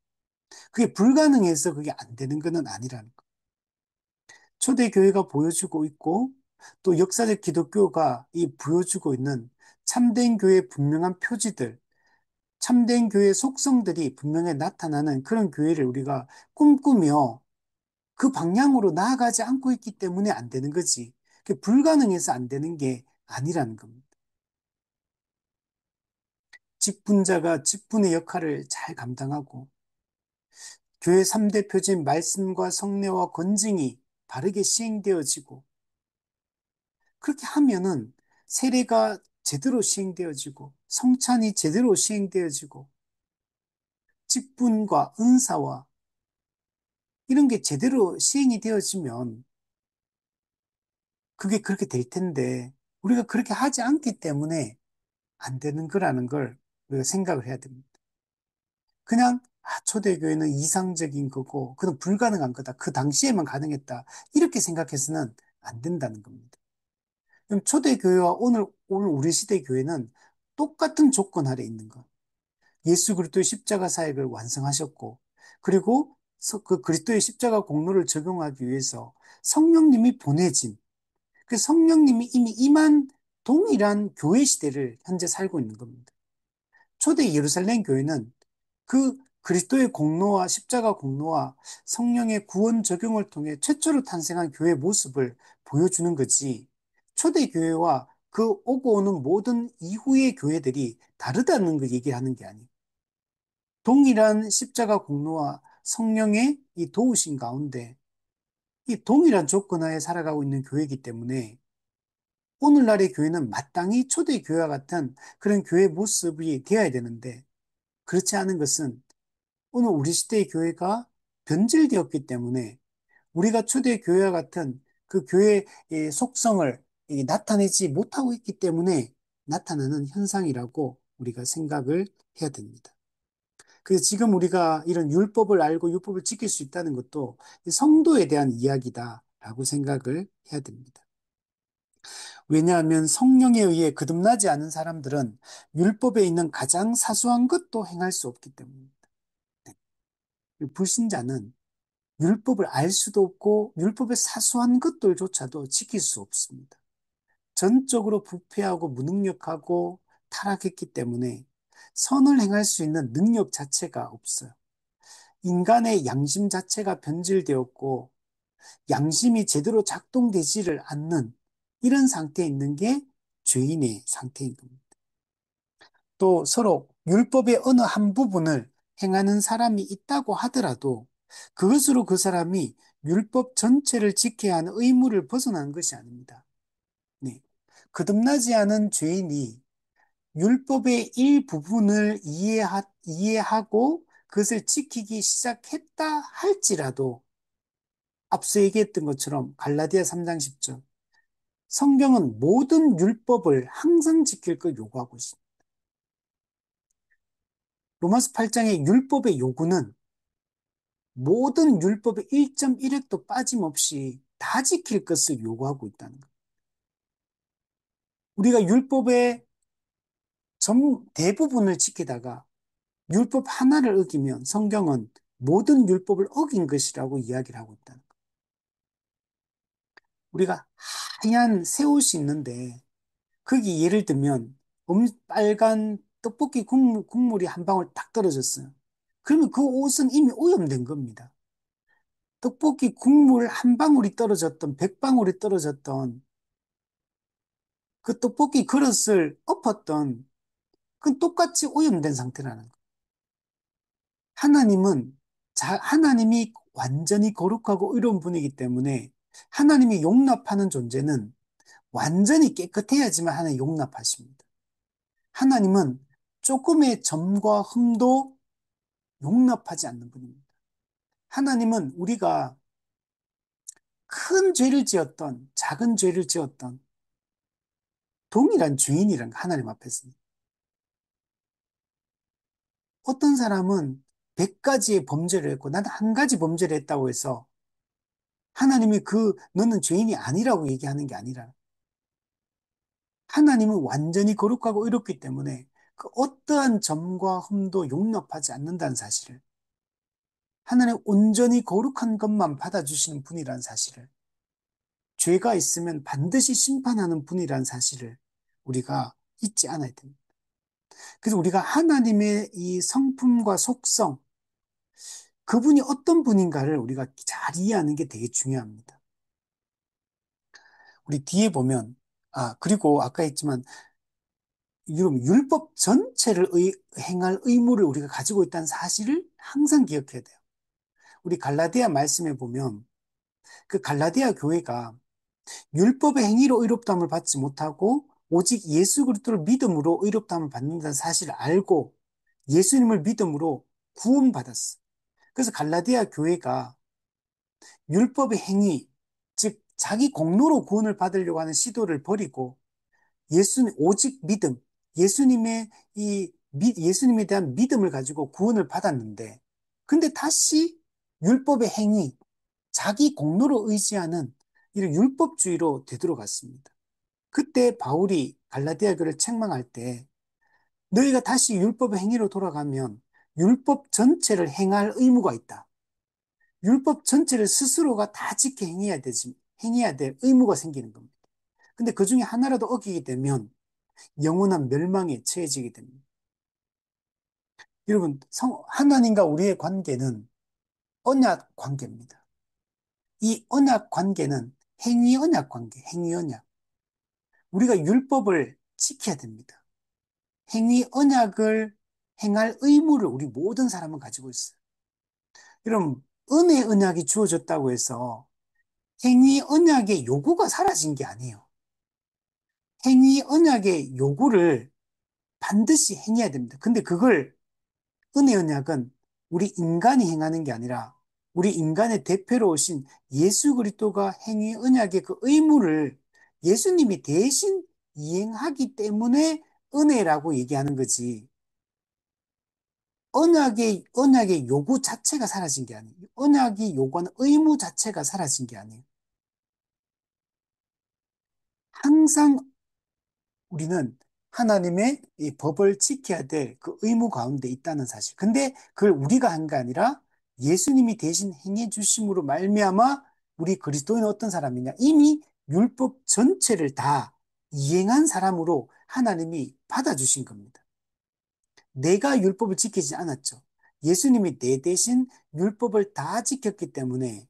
그게 불가능해서 그게 안 되는 것은 아니라는 거. 초대 교회가 보여주고 있고 또 역사적 기독교가 이 보여주고 있는 참된 교회의 분명한 표지들, 참된 교회의 속성들이 분명히 나타나는 그런 교회를 우리가 꿈꾸며 그 방향으로 나아가지 않고 있기 때문에 안 되는 거지. 그게 불가능해서 안 되는 게 아니라는 겁니다. 직분자가 직분의 역할을 잘 감당하고 교회 3대 표지인 말씀과 성례와 건증이 바르게 시행되어지고 그렇게 하면은 세례가 제대로 시행되어지고 성찬이 제대로 시행되어지고 직분과 은사와 이런 게 제대로 시행이 되어지면 그게 그렇게 될 텐데 우리가 그렇게 하지 않기 때문에 안 되는 거라는 걸 우리가 생각을 해야 됩니다. 그냥 초대교회는 이상적인 거고, 그건 불가능한 거다. 그 당시에만 가능했다. 이렇게 생각해서는 안 된다는 겁니다. 그럼 초대교회와 오늘 우리 시대 교회는 똑같은 조건 아래 있는 것. 예수 그리스도의 십자가 사역을 완성하셨고, 그리고 그 그리스도의 십자가 공로를 적용하기 위해서 성령님이 보내진, 그 성령님이 이미 임한 동일한 교회 시대를 현재 살고 있는 겁니다. 초대 예루살렘 교회는 그 그리스도의 공로와 십자가 공로와 성령의 구원 적용을 통해 최초로 탄생한 교회 모습을 보여주는 거지. 초대 교회와 그 오고 오는 모든 이후의 교회들이 다르다는 걸 얘기하는 게 아니에요. 동일한 십자가 공로와 성령의 이 도우신 가운데 이 동일한 조건 하에 살아가고 있는 교회이기 때문에 오늘날의 교회는 마땅히 초대 교회와 같은 그런 교회 모습이 되어야 되는데 그렇지 않은 것은 오늘 우리 시대의 교회가 변질되었기 때문에 우리가 초대 교회와 같은 그 교회의 속성을 나타내지 못하고 있기 때문에 나타나는 현상이라고 우리가 생각을 해야 됩니다. 그래서 지금 우리가 이런 율법을 알고 율법을 지킬 수 있다는 것도 성도에 대한 이야기다라고 생각을 해야 됩니다. 왜냐하면 성령에 의해 거듭나지 않은 사람들은 율법에 있는 가장 사소한 것도 행할 수 없기 때문입니다. 불신자는 율법을 알 수도 없고 율법의 사소한 것들조차도 지킬 수 없습니다. 전적으로 부패하고 무능력하고 타락했기 때문에 선을 행할 수 있는 능력 자체가 없어요. 인간의 양심 자체가 변질되었고 양심이 제대로 작동되지를 않는 이런 상태에 있는 게 죄인의 상태인 겁니다. 또 서로 율법의 어느 한 부분을 행하는 사람이 있다고 하더라도 그것으로 그 사람이 율법 전체를 지켜야 하는 의무를 벗어나는 것이 아닙니다. 네. 거듭나지 않은 죄인이 율법의 일부분을 이해하고 그것을 지키기 시작했다 할지라도 앞서 얘기했던 것처럼 갈라디아 3장 10절 성경은 모든 율법을 항상 지킬 걸 요구하고 있습니다. 로마서 8장의 율법의 요구는 모든 율법의 1.1획도 빠짐없이 다 지킬 것을 요구하고 있다는 것. 우리가 율법의 대부분을 지키다가 율법 하나를 어기면 성경은 모든 율법을 어긴 것이라고 이야기를 하고 있다는 것. 우리가 하얀 새 옷이 있는데 거기 예를 들면 빨간 떡볶이 국물이 한 방울 딱 떨어졌어요. 그러면 그 옷은 이미 오염된 겁니다. 떡볶이 국물 한 방울이 떨어졌던, 100방울이 떨어졌던, 그 떡볶이 그릇을 엎었던, 그건 똑같이 오염된 상태라는 거예요. 하나님이 완전히 거룩하고 의로운 분이기 때문에 하나님이 용납하는 존재는 완전히 깨끗해야지만 하나님 용납하십니다. 하나님은 조금의 점과 흠도 용납하지 않는 분입니다. 하나님은 우리가 큰 죄를 지었던, 작은 죄를 지었던 동일한 죄인이란 하나님 앞에서는. 어떤 사람은 100가지의 범죄를 했고 난 한 가지 범죄를 했다고 해서 하나님이 너는 죄인이 아니라고 얘기하는 게 아니라 하나님은 완전히 거룩하고 의롭기 때문에 그 어떠한 점과 흠도 용납하지 않는다는 사실을 하나님 온전히 거룩한 것만 받아주시는 분이라는 사실을 죄가 있으면 반드시 심판하는 분이라는 사실을 우리가 잊지 않아야 됩니다. 그래서 우리가 하나님의 이 성품과 속성 그분이 어떤 분인가를 우리가 잘 이해하는 게 되게 중요합니다. 우리 뒤에 보면, 그리고 아까 했지만, 율법 전체를 행할 의무를 우리가 가지고 있다는 사실을 항상 기억해야 돼요. 우리 갈라디아 말씀에 보면, 그 갈라디아 교회가 율법의 행위로 의롭다함을 받지 못하고, 오직 예수 그리스도를 믿음으로 의롭다함을 받는다는 사실을 알고, 예수님을 믿음으로 구원받았어. 그래서 갈라디아 교회가 율법의 행위, 즉 자기 공로로 구원을 받으려고 하는 시도를 버리고 오직 믿음, 예수님에 대한 믿음을 가지고 구원을 받았는데 근데 다시 율법의 행위, 자기 공로로 의지하는 이런 율법주의로 되돌아갔습니다. 그때 바울이 갈라디아 교를 책망할 때 너희가 다시 율법의 행위로 돌아가면 율법 전체를 행할 의무가 있다. 율법 전체를 스스로가 다 지켜 행해야 될 의무가 생기는 겁니다. 근데 그 중에 하나라도 어기게 되면 영원한 멸망에 처해지게 됩니다. 여러분, 하나님과 우리의 관계는 언약 관계입니다. 이 언약 관계는 행위 언약 관계, 행위 언약. 우리가 율법을 지켜야 됩니다. 행위 언약을 행할 의무를 우리 모든 사람은 가지고 있어요. 여러분, 은혜 언약이 주어졌다고 해서 행위 언약의 요구가 사라진 게 아니에요. 행위 언약의 요구를 반드시 행해야 됩니다. 근데 그걸 은혜 언약은 우리 인간이 행하는 게 아니라 우리 인간의 대표로 오신 예수 그리스도가 행위 언약의 그 의무를 예수님이 대신 이행하기 때문에 은혜라고 얘기하는 거지. 언약의 요구 자체가 사라진 게 아니에요. 언약이 요구하는 의무 자체가 사라진 게 아니에요. 항상 우리는 하나님의 이 법을 지켜야 될 그 의무 가운데 있다는 사실. 근데 그걸 우리가 한 게 아니라 예수님이 대신 행해 주심으로 말미암아 우리 그리스도인은 어떤 사람이냐? 이미 율법 전체를 다 이행한 사람으로 하나님이 받아주신 겁니다. 내가 율법을 지키지 않았죠. 예수님이 내 대신 율법을 다 지켰기 때문에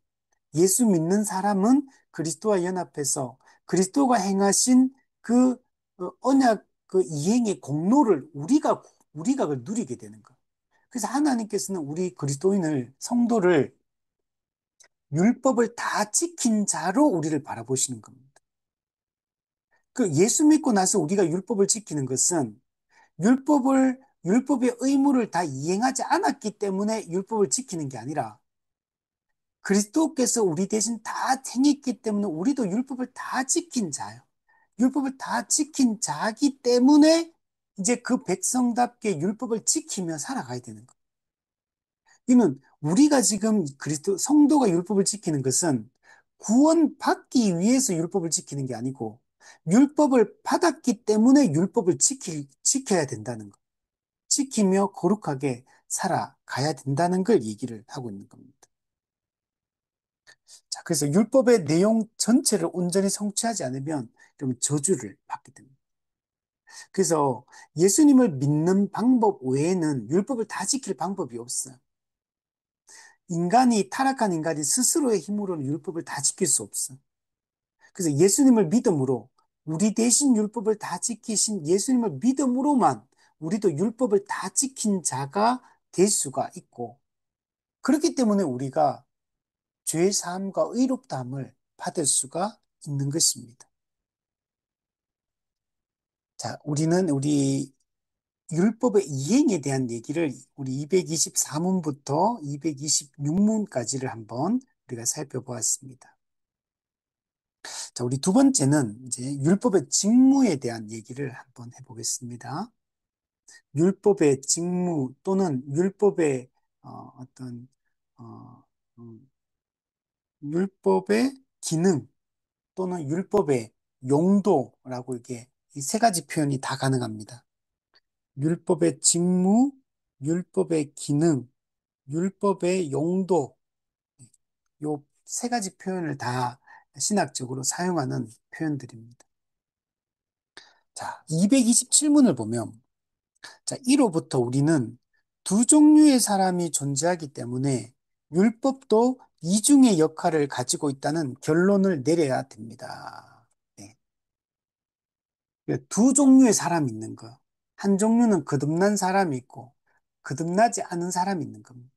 예수 믿는 사람은 그리스도와 연합해서 그리스도가 행하신 그 언약 그 이행의 공로를 우리가 그걸 누리게 되는 거. 그래서 하나님께서는 우리 그리스도인을 성도를 율법을 다 지킨 자로 우리를 바라보시는 겁니다. 그 예수 믿고 나서 우리가 율법을 지키는 것은 율법의 의무를 다 이행하지 않았기 때문에 율법을 지키는 게 아니라 그리스도께서 우리 대신 다 행했기 때문에 우리도 율법을 다 지킨 자예요. 율법을 다 지킨 자기 때문에 이제 그 백성답게 율법을 지키며 살아가야 되는 거예요. 이는 우리가 지금 성도가 율법을 지키는 것은 구원받기 위해서 율법을 지키는 게 아니고 율법을 받았기 때문에 지켜야 된다는 거. 지키며 거룩하게 살아가야 된다는 걸 얘기를 하고 있는 겁니다. 자, 그래서 율법의 내용 전체를 온전히 성취하지 않으면 그러면 저주를 받게 됩니다. 그래서 예수님을 믿는 방법 외에는 율법을 다 지킬 방법이 없어요. 타락한 인간이 스스로의 힘으로는 율법을 다 지킬 수 없어요. 그래서 예수님을 믿음으로 우리 대신 율법을 다 지키신 예수님을 믿음으로만 우리도 율법을 다 지킨 자가 될 수가 있고 그렇기 때문에 우리가 죄 사함과 의롭다함을 받을 수가 있는 것입니다. 자, 우리 율법의 이행에 대한 얘기를 우리 224문부터 226문까지를 한번 우리가 살펴보았습니다. 자, 우리 두 번째는 이제 율법의 직무에 대한 얘기를 한번 해보겠습니다. 율법의 직무 또는 율법의 어떤 어, 음, 율법의 기능 또는 율법의 용도라고 이게 이 세 가지 표현이 다 가능합니다. 율법의 직무, 율법의 기능, 율법의 용도, 요 세 가지 표현을 다 신학적으로 사용하는 표현들입니다. 자, 227문을 보면, 자, 1호부터 우리는 두 종류의 사람이 존재하기 때문에 율법도 이중의 역할을 가지고 있다는 결론을 내려야 됩니다. 네. 두 종류의 사람이 있는 거. 한 종류는 거듭난 사람이 있고, 거듭나지 않은 사람이 있는 겁니다.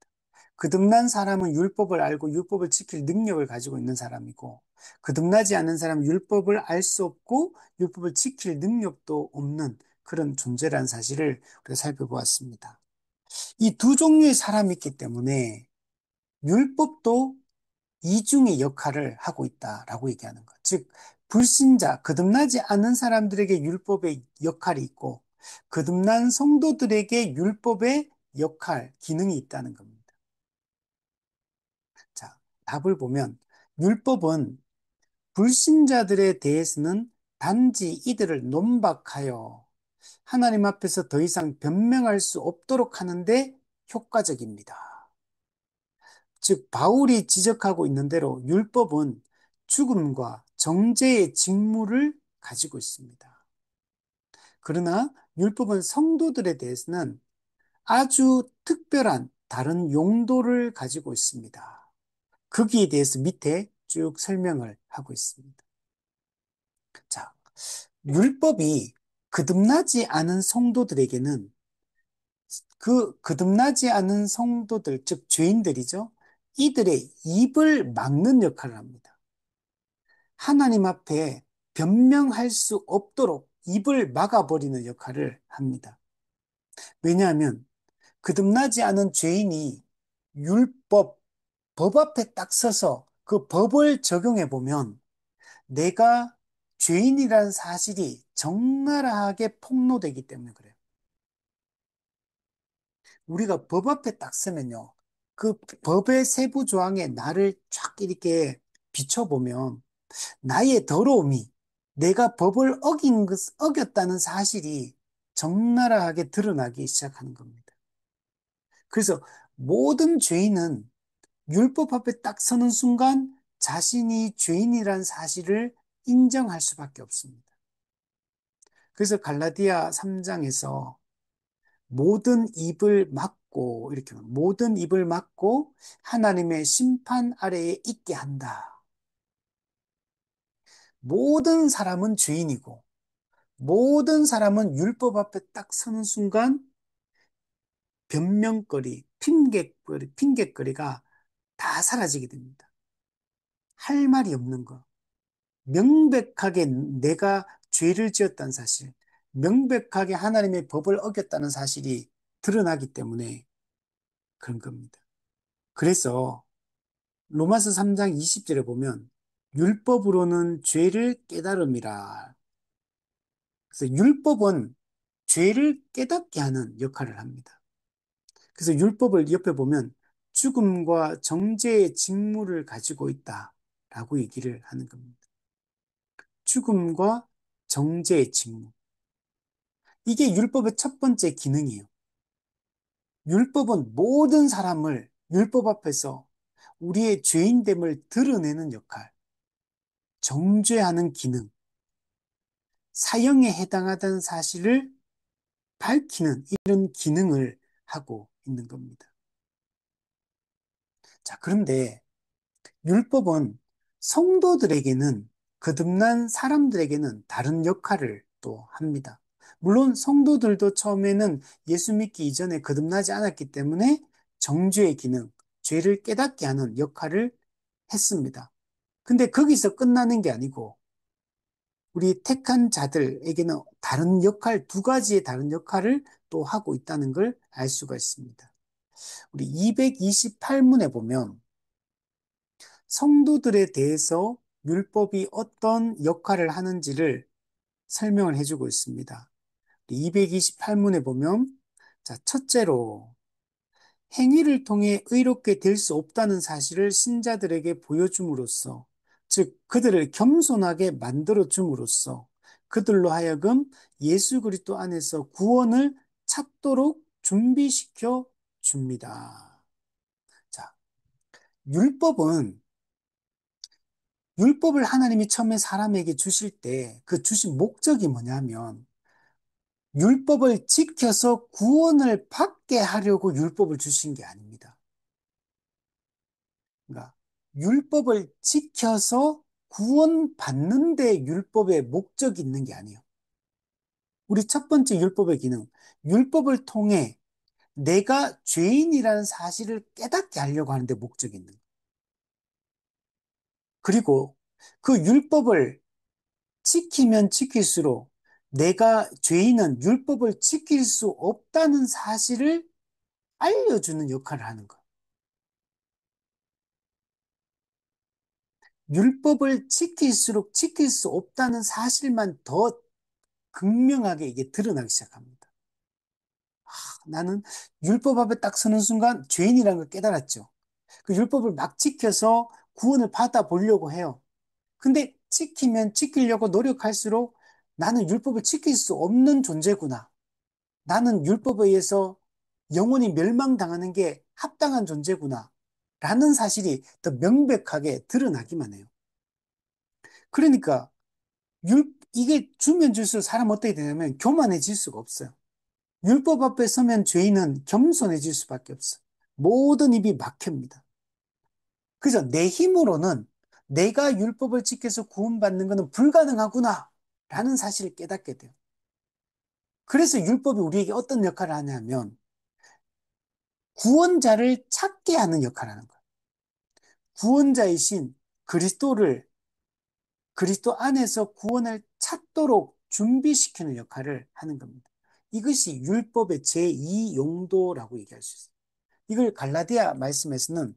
거듭난 사람은 율법을 알고 율법을 지킬 능력을 가지고 있는 사람이고, 거듭나지 않은 사람은 율법을 알 수 없고, 율법을 지킬 능력도 없는 그런 존재라는 사실을 우리가 살펴보았습니다. 이 두 종류의 사람이 있기 때문에 율법도 이중의 역할을 하고 있다라고 얘기하는 것. 즉, 불신자, 거듭나지 않은 사람들에게 율법의 역할이 있고, 거듭난 성도들에게 율법의 기능이 있다는 겁니다. 답을 보면 율법은 불신자들에 대해서는 단지 이들을 논박하여 하나님 앞에서 더 이상 변명할 수 없도록 하는데 효과적입니다. 즉, 바울이 지적하고 있는 대로 율법은 죽음과 정죄의 직무를 가지고 있습니다. 그러나 율법은 성도들에 대해서는 아주 특별한 다른 용도를 가지고 있습니다. 거기에 대해서 밑에 쭉 설명을 하고 있습니다. 자, 율법이 거듭나지 않은 성도들에게는 그 거듭나지 않은 성도들, 즉 죄인들이죠. 이들의 입을 막는 역할을 합니다. 하나님 앞에 변명할 수 없도록 입을 막아버리는 역할을 합니다. 왜냐하면 거듭나지 않은 죄인이 율법, 법 앞에 딱 서서 그 법을 적용해 보면 내가 죄인이라는 사실이 적나라하게 폭로되기 때문에 그래요. 우리가 법 앞에 딱 서면요. 그 법의 세부 조항에 나를 쫙 이렇게 비춰보면 나의 더러움이 내가 법을 어겼다는 사실이 적나라하게 드러나기 시작하는 겁니다. 그래서 모든 죄인은 율법 앞에 딱 서는 순간 자신이 죄인이라는 사실을 인정할 수밖에 없습니다. 그래서 갈라디아 3장에서 모든 입을 막고 이렇게 모든 입을 막고 하나님의 심판 아래에 있게 한다. 모든 사람은 죄인이고 모든 사람은 율법 앞에 딱 서는 순간 변명거리, 핑계거리가 다 사라지게 됩니다. 할 말이 없는 거. 명백하게 내가 죄를 지었다는 사실, 명백하게 하나님의 법을 어겼다는 사실이 드러나기 때문에 그런 겁니다. 그래서 로마서 3장 20절에 보면 율법으로는 죄를 깨달음이라. 그래서 율법은 죄를 깨닫게 하는 역할을 합니다. 그래서 율법을 옆에 보면 죽음과 정죄의 직무를 가지고 있다라고 얘기를 하는 겁니다. 죽음과 정죄의 직무. 이게 율법의 첫 번째 기능이에요. 율법은 모든 사람을 율법 앞에서 우리의 죄인됨을 드러내는 역할, 정죄하는 기능, 사형에 해당하다는 사실을 밝히는 이런 기능을 하고 있는 겁니다. 자, 그런데 율법은 성도들에게는 거듭난 사람들에게는 다른 역할을 또 합니다. 물론 성도들도 처음에는 예수 믿기 이전에 거듭나지 않았기 때문에 정죄의 기능, 죄를 깨닫게 하는 역할을 했습니다. 근데 거기서 끝나는 게 아니고 우리 택한 자들에게는 다른 역할, 두 가지의 다른 역할을 또 하고 있다는 걸 알 수가 있습니다. 우리 228문에 보면 성도들에 대해서 율법이 어떤 역할을 하는지를 설명을 해주고 있습니다. 228문에 보면, 자, 첫째로 행위를 통해 의롭게 될 수 없다는 사실을 신자들에게 보여줌으로써, 즉 그들을 겸손하게 만들어 줌으로써 그들로 하여금 예수 그리스도 안에서 구원을 찾도록 준비시켜 줍니다. 자, 율법은 율법을 하나님이 처음에 사람에게 주실 때 그 주신 목적이 뭐냐면 율법을 지켜서 구원을 받게 하려고 율법을 주신 게 아닙니다. 그러니까 율법을 지켜서 구원받는 데 율법의 목적이 있는 게 아니에요. 우리 첫 번째 율법의 기능, 율법을 통해 내가 죄인이라는 사실을 깨닫게 하려고 하는데 목적이 있는 거예요. 그리고 그 율법을 지키면 지킬수록 내가 죄인은 율법을 지킬 수 없다는 사실을 알려주는 역할을 하는 거예요. 율법을 지킬수록 지킬 수 없다는 사실만 더 극명하게 이게 드러나기 시작합니다. 나는 율법 앞에 딱 서는 순간 죄인이라는 걸 깨달았죠. 그 율법을 막 지켜서 구원을 받아 보려고 해요. 근데 지키면 지키려고 노력할수록 나는 율법을 지킬 수 없는 존재구나. 나는 율법에 의해서 영원히 멸망당하는 게 합당한 존재구나. 라는 사실이 더 명백하게 드러나기만 해요. 그러니까 이게 주면 줄수록 사람 어떻게 되냐면 교만해질 수가 없어요. 율법 앞에 서면 죄인은 겸손해질 수밖에 없어요. 모든 입이 막힙니다. 그래서 내 힘으로는 내가 율법을 지켜서 구원받는 것은 불가능하구나 라는 사실을 깨닫게 돼요. 그래서 율법이 우리에게 어떤 역할을 하냐면 구원자를 찾게 하는 역할을 하는 거예요. 구원자이신 그리스도를 그리스도 안에서 구원을 찾도록 준비시키는 역할을 하는 겁니다. 이것이 율법의 제2 용도라고 얘기할 수 있어요. 이걸 갈라디아 말씀에서는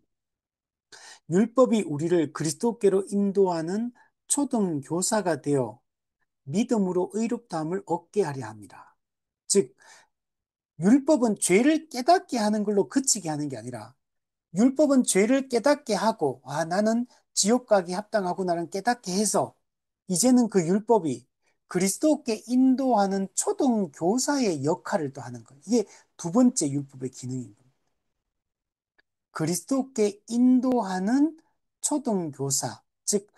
율법이 우리를 그리스도께로 인도하는 초등교사가 되어 믿음으로 의롭다함을 얻게 하려 합니다. 즉, 율법은 죄를 깨닫게 하는 걸로 그치게 하는 게 아니라 율법은 죄를 깨닫게 하고 나는 지옥 가기 합당하구나를 깨닫게 해서 이제는 그 율법이 그리스도께 인도하는 초등교사의 역할을 또 하는 거예요. 이게 두 번째 율법의 기능인 겁니다. 그리스도께 인도하는 초등교사, 즉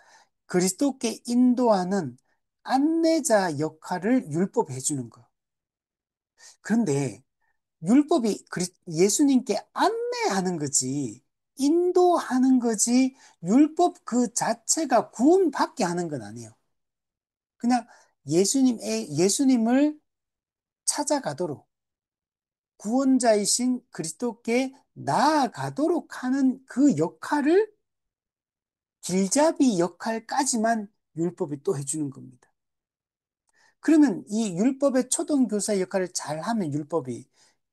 그리스도께 인도하는 안내자 역할을 율법이 해주는 거예요. 그런데 율법이 예수님께 안내하는 거지, 인도하는 거지, 율법 그 자체가 구원받게 하는 건 아니에요. 그냥 예수님을 찾아가도록, 구원자이신 그리스도께 나아가도록 하는 그 역할을 길잡이 역할까지만 율법이 또 해주는 겁니다. 그러면 이 율법의 초등교사 역할을 잘하면 율법이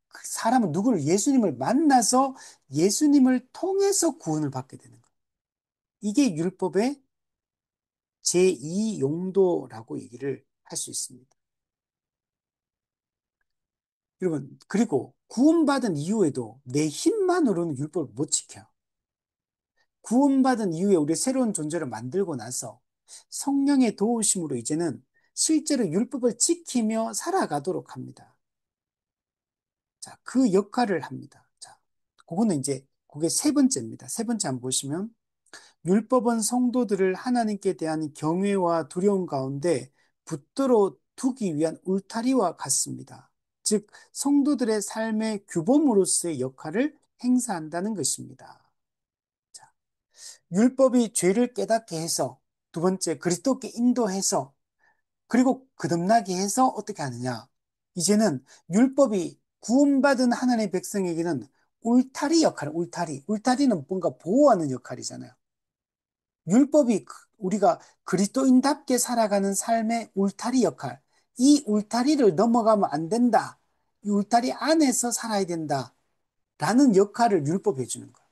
그 사람은 누구를 예수님을 만나서 예수님을 통해서 구원을 받게 되는 거예요. 이게 율법의 제2 용도라고 얘기를 할 수 있습니다. 여러분, 그리고 구원받은 이후에도 내 힘만으로는 율법을 못 지켜요. 구원받은 이후에 우리 새로운 존재를 만들고 나서 성령의 도우심으로 이제는 실제로 율법을 지키며 살아가도록 합니다. 자, 그 역할을 합니다. 자, 그거는 이제 그게 세 번째입니다. 세 번째 한번 보시면 율법은 성도들을 하나님께 대한 경외와 두려움 가운데 붙들어 두기 위한 울타리와 같습니다. 즉, 성도들의 삶의 규범으로서의 역할을 행사한다는 것입니다. 자, 율법이 죄를 깨닫게 해서 두 번째 그리스도께 인도해서 그리고 거듭나게 해서 어떻게 하느냐? 이제는 율법이 구원받은 하나님의 백성에게는 울타리 역할, 울타리. 울타리는 뭔가 보호하는 역할이잖아요. 율법이 우리가 그리스도인답게 살아가는 삶의 울타리 역할. 이 울타리를 넘어가면 안 된다. 이 울타리 안에서 살아야 된다. 라는 역할을 율법이 해주는 거예요.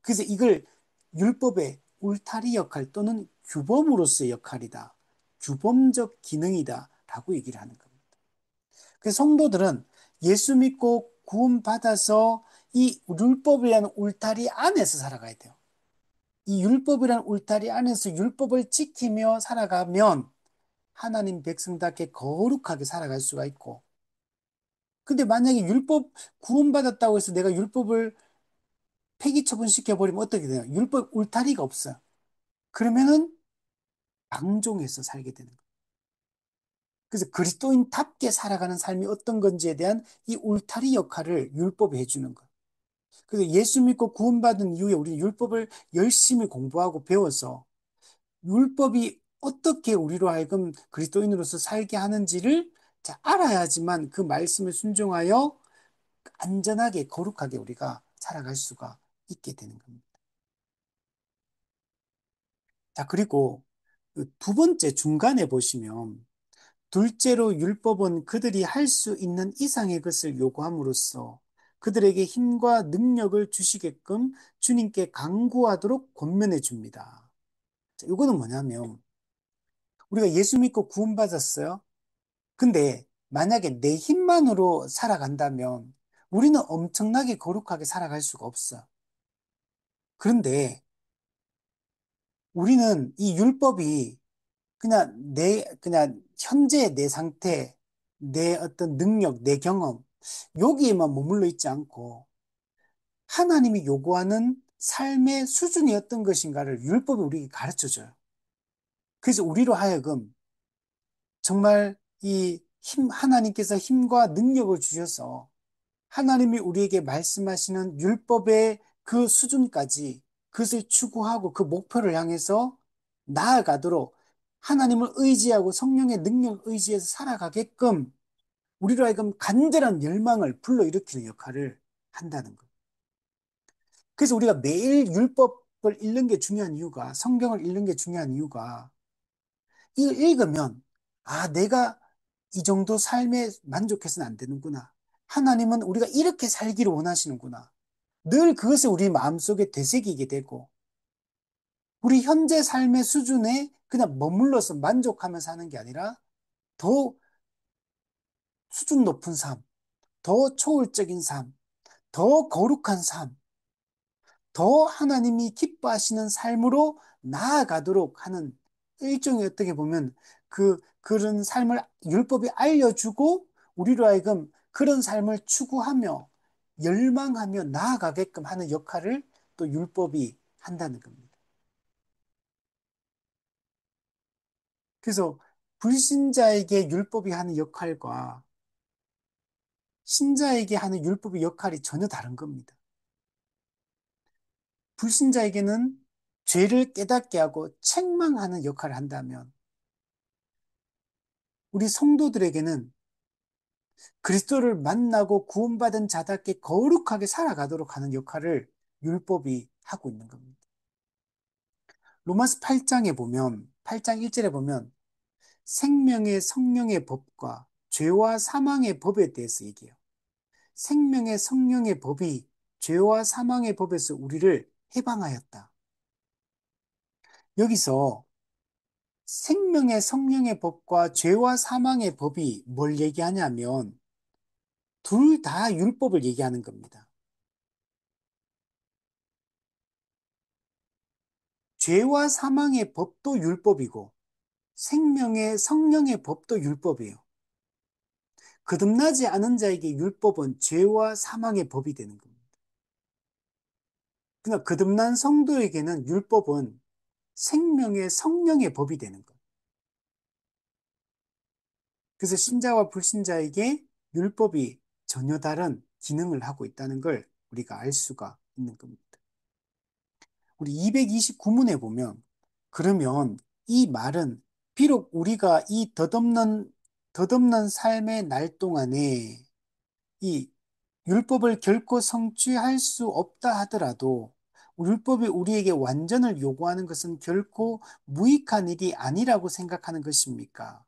그래서 이걸 율법의 울타리 역할 또는 규범으로서의 역할이다. 규범적 기능이다. 라고 얘기를 하는 겁니다. 그래서 성도들은 예수 믿고 구원받아서 이 율법이라는 울타리 안에서 살아가야 돼요. 이 율법이라는 울타리 안에서 율법을 지키며 살아가면 하나님 백성답게 거룩하게 살아갈 수가 있고, 근데 만약에 율법 구원받았다고 해서 내가 율법을 폐기 처분시켜버리면 어떻게 돼요? 율법 울타리가 없어요. 그러면은 방종해서 살게 되는 거예요. 그래서 그리스도인답게 살아가는 삶이 어떤 건지에 대한 이 울타리 역할을 율법이 해주는 거예요. 그래서 예수 믿고 구원받은 이후에 우리는 율법을 열심히 공부하고 배워서 율법이 어떻게 우리로 하여금 그리스도인으로서 살게 하는지를 알아야지만 그 말씀에 순종하여 안전하게 거룩하게 우리가 살아갈 수가 있게 되는 겁니다. 자, 그리고 그두 번째 중간에 보시면 둘째로 율법은 그들이 할 수 있는 이상의 것을 요구함으로써 그들에게 힘과 능력을 주시게끔 주님께 간구하도록 권면해 줍니다. 자, 이거는 뭐냐면 우리가 예수 믿고 구원받았어요. 근데 만약에 내 힘만으로 살아간다면 우리는 엄청나게 거룩하게 살아갈 수가 없어요. 그런데 우리는 이 율법이 그냥 현재 내 상태, 내 어떤 능력, 내 경험, 여기에만 머물러 있지 않고 하나님이 요구하는 삶의 수준이 어떤 것인가를 율법이 우리에게 가르쳐 줘요. 그래서 우리로 하여금 정말 하나님께서 힘과 능력을 주셔서 하나님이 우리에게 말씀하시는 율법의 그 수준까지 그것을 추구하고 그 목표를 향해서 나아가도록 하나님을 의지하고 성령의 능력을 의지해서 살아가게끔 우리로 하여금 간절한 열망을 불러일으키는 역할을 한다는 것. 그래서 우리가 매일 율법을 읽는 게 중요한 이유가, 성경을 읽는 게 중요한 이유가, 이걸 읽으면, 아, 내가 이 정도 삶에 만족해서는 안 되는구나. 하나님은 우리가 이렇게 살기를 원하시는구나. 늘 그것을 우리 마음속에 되새기게 되고, 우리 현재 삶의 수준에 그냥 머물러서 만족하면서 사는 게 아니라, 더 수준 높은 삶, 더 초월적인 삶, 더 거룩한 삶, 더 하나님이 기뻐하시는 삶으로 나아가도록 하는 일종의 어떻게 보면 그런 삶을 율법이 알려주고 우리로 하여금 그런 삶을 추구하며 열망하며 나아가게끔 하는 역할을 또 율법이 한다는 겁니다. 그래서 불신자에게 율법이 하는 역할과 신자에게 하는 율법의 역할이 전혀 다른 겁니다. 불신자에게는 죄를 깨닫게 하고 책망하는 역할을 한다면 우리 성도들에게는 그리스도를 만나고 구원받은 자답게 거룩하게 살아가도록 하는 역할을 율법이 하고 있는 겁니다. 로마서 8장 1절에 보면 생명의 성령의 법과 죄와 사망의 법에 대해서 얘기해요. 생명의 성령의 법이 죄와 사망의 법에서 우리를 해방하였다. 여기서 생명의 성령의 법과 죄와 사망의 법이 뭘 얘기하냐면 둘 다 율법을 얘기하는 겁니다. 죄와 사망의 법도 율법이고 생명의 성령의 법도 율법이에요. 거듭나지 않은 자에게 율법은 죄와 사망의 법이 되는 겁니다. 그러나 거듭난 성도에게는 율법은 생명의 성령의 법이 되는 거예요. 그래서 신자와 불신자에게 율법이 전혀 다른 기능을 하고 있다는 걸 우리가 알 수가 있는 겁니다. 우리 229문에 보면 그러면 이 말은 비록 우리가 이 덧없는 삶의 날 동안에 이 율법을 결코 성취할 수 없다 하더라도 율법이 우리에게 완전을 요구하는 것은 결코 무익한 일이 아니라고 생각하는 것입니까?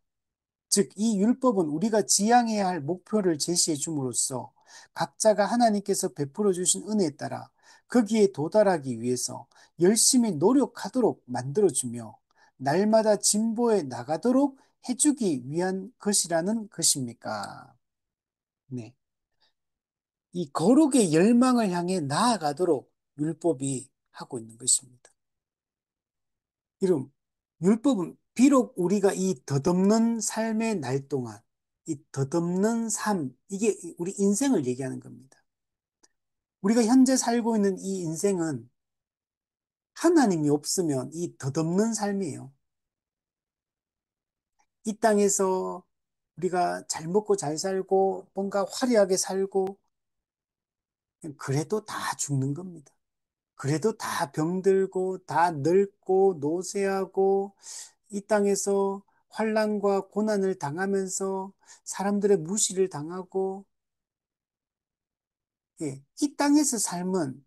즉, 이 율법은 우리가 지향해야 할 목표를 제시해 줌으로써 각자가 하나님께서 베풀어 주신 은혜에 따라 거기에 도달하기 위해서 열심히 노력하도록 만들어주며 날마다 진보해 나가도록 해주기 위한 것이라는 것입니까? 네. 이 거룩의 열망을 향해 나아가도록 율법이 하고 있는 것입니다. 이름, 율법은 비록 우리가 이 덧없는 삶의 날 동안, 이 덧없는 삶, 이게 우리 인생을 얘기하는 겁니다. 우리가 현재 살고 있는 이 인생은 하나님이 없으면 이 덧없는 삶이에요. 이 땅에서 우리가 잘 먹고 잘 살고 뭔가 화려하게 살고 그래도 다 죽는 겁니다. 그래도 다 병들고 다 늙고 노쇠하고 이 땅에서 환난과 고난을 당하면서 사람들의 무시를 당하고 이 땅에서 삶은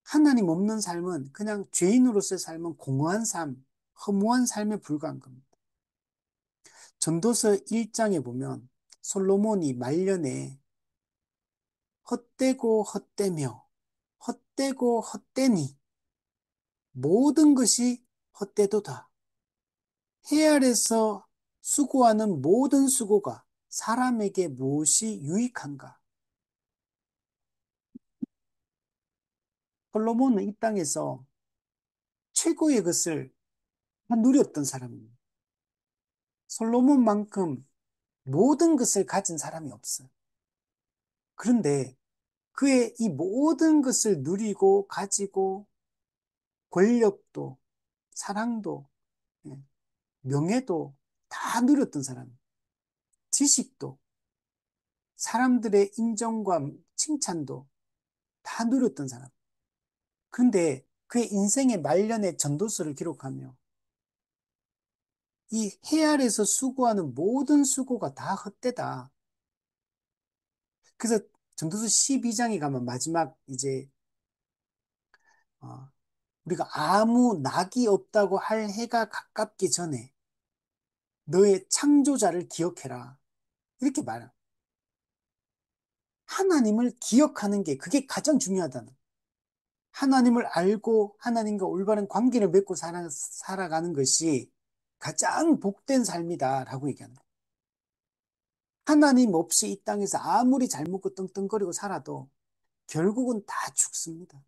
하나님 없는 삶은 그냥 죄인으로서의 삶은 공허한 삶, 허무한 삶에 불과한 겁니다. 전도서 1장에 보면 솔로몬이 말년에 헛되고 헛되며 헛되고 헛되니 모든 것이 헛되도다. 해 아래서 수고하는 모든 수고가 사람에게 무엇이 유익한가? 솔로몬은 이 땅에서 최고의 것을 다 누렸던 사람입니다. 솔로몬만큼 모든 것을 가진 사람이 없어요. 그런데 그의 이 모든 것을 누리고 가지고 권력도, 사랑도, 예, 명예도 다 누렸던 사람, 지식도, 사람들의 인정과 칭찬도 다 누렸던 사람. 그런데 그의 인생의 말년에 전도서를 기록하며 이 해 아래서 수고하는 모든 수고가 다 헛되다. 그래서 전도서 12장에 가면 마지막 이제 어, 우리가 아무 낙이 없다고 할 해가 가깝기 전에 너의 창조자를 기억해라. 이렇게 말해요. 하나님을 기억하는 게 그게 가장 중요하다는. 하나님을 알고 하나님과 올바른 관계를 맺고 살아가는 것이 가장 복된 삶이다라고 얘기하는 거예요. 하나님 없이 이 땅에서 아무리 잘 먹고 떵떵거리고 살아도 결국은 다 죽습니다.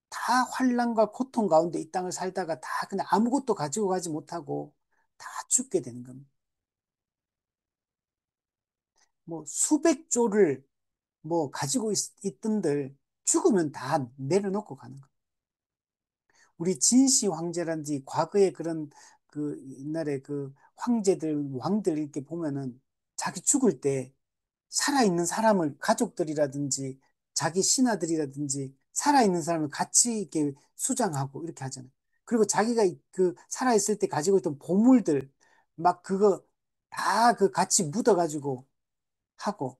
다 환난과 고통 가운데 이 땅을 살다가 다 그냥 아무것도 가지고 가지 못하고 다 죽게 되는 겁니다. 뭐 수백 조를 뭐 가지고 있던들 죽으면 다 내려놓고 가는 거예요. 우리 진시 황제란지 과거의 그런 그 옛날에 그 황제들 왕들 이렇게 보면은 자기 죽을 때 살아있는 사람을 가족들이라든지 자기 신하들이라든지 살아있는 사람을 같이 이렇게 수장하고 이렇게 하잖아요. 그리고 자기가 그 살아있을 때 가지고 있던 보물들 막 그거 다 그 같이 묻어가지고 하고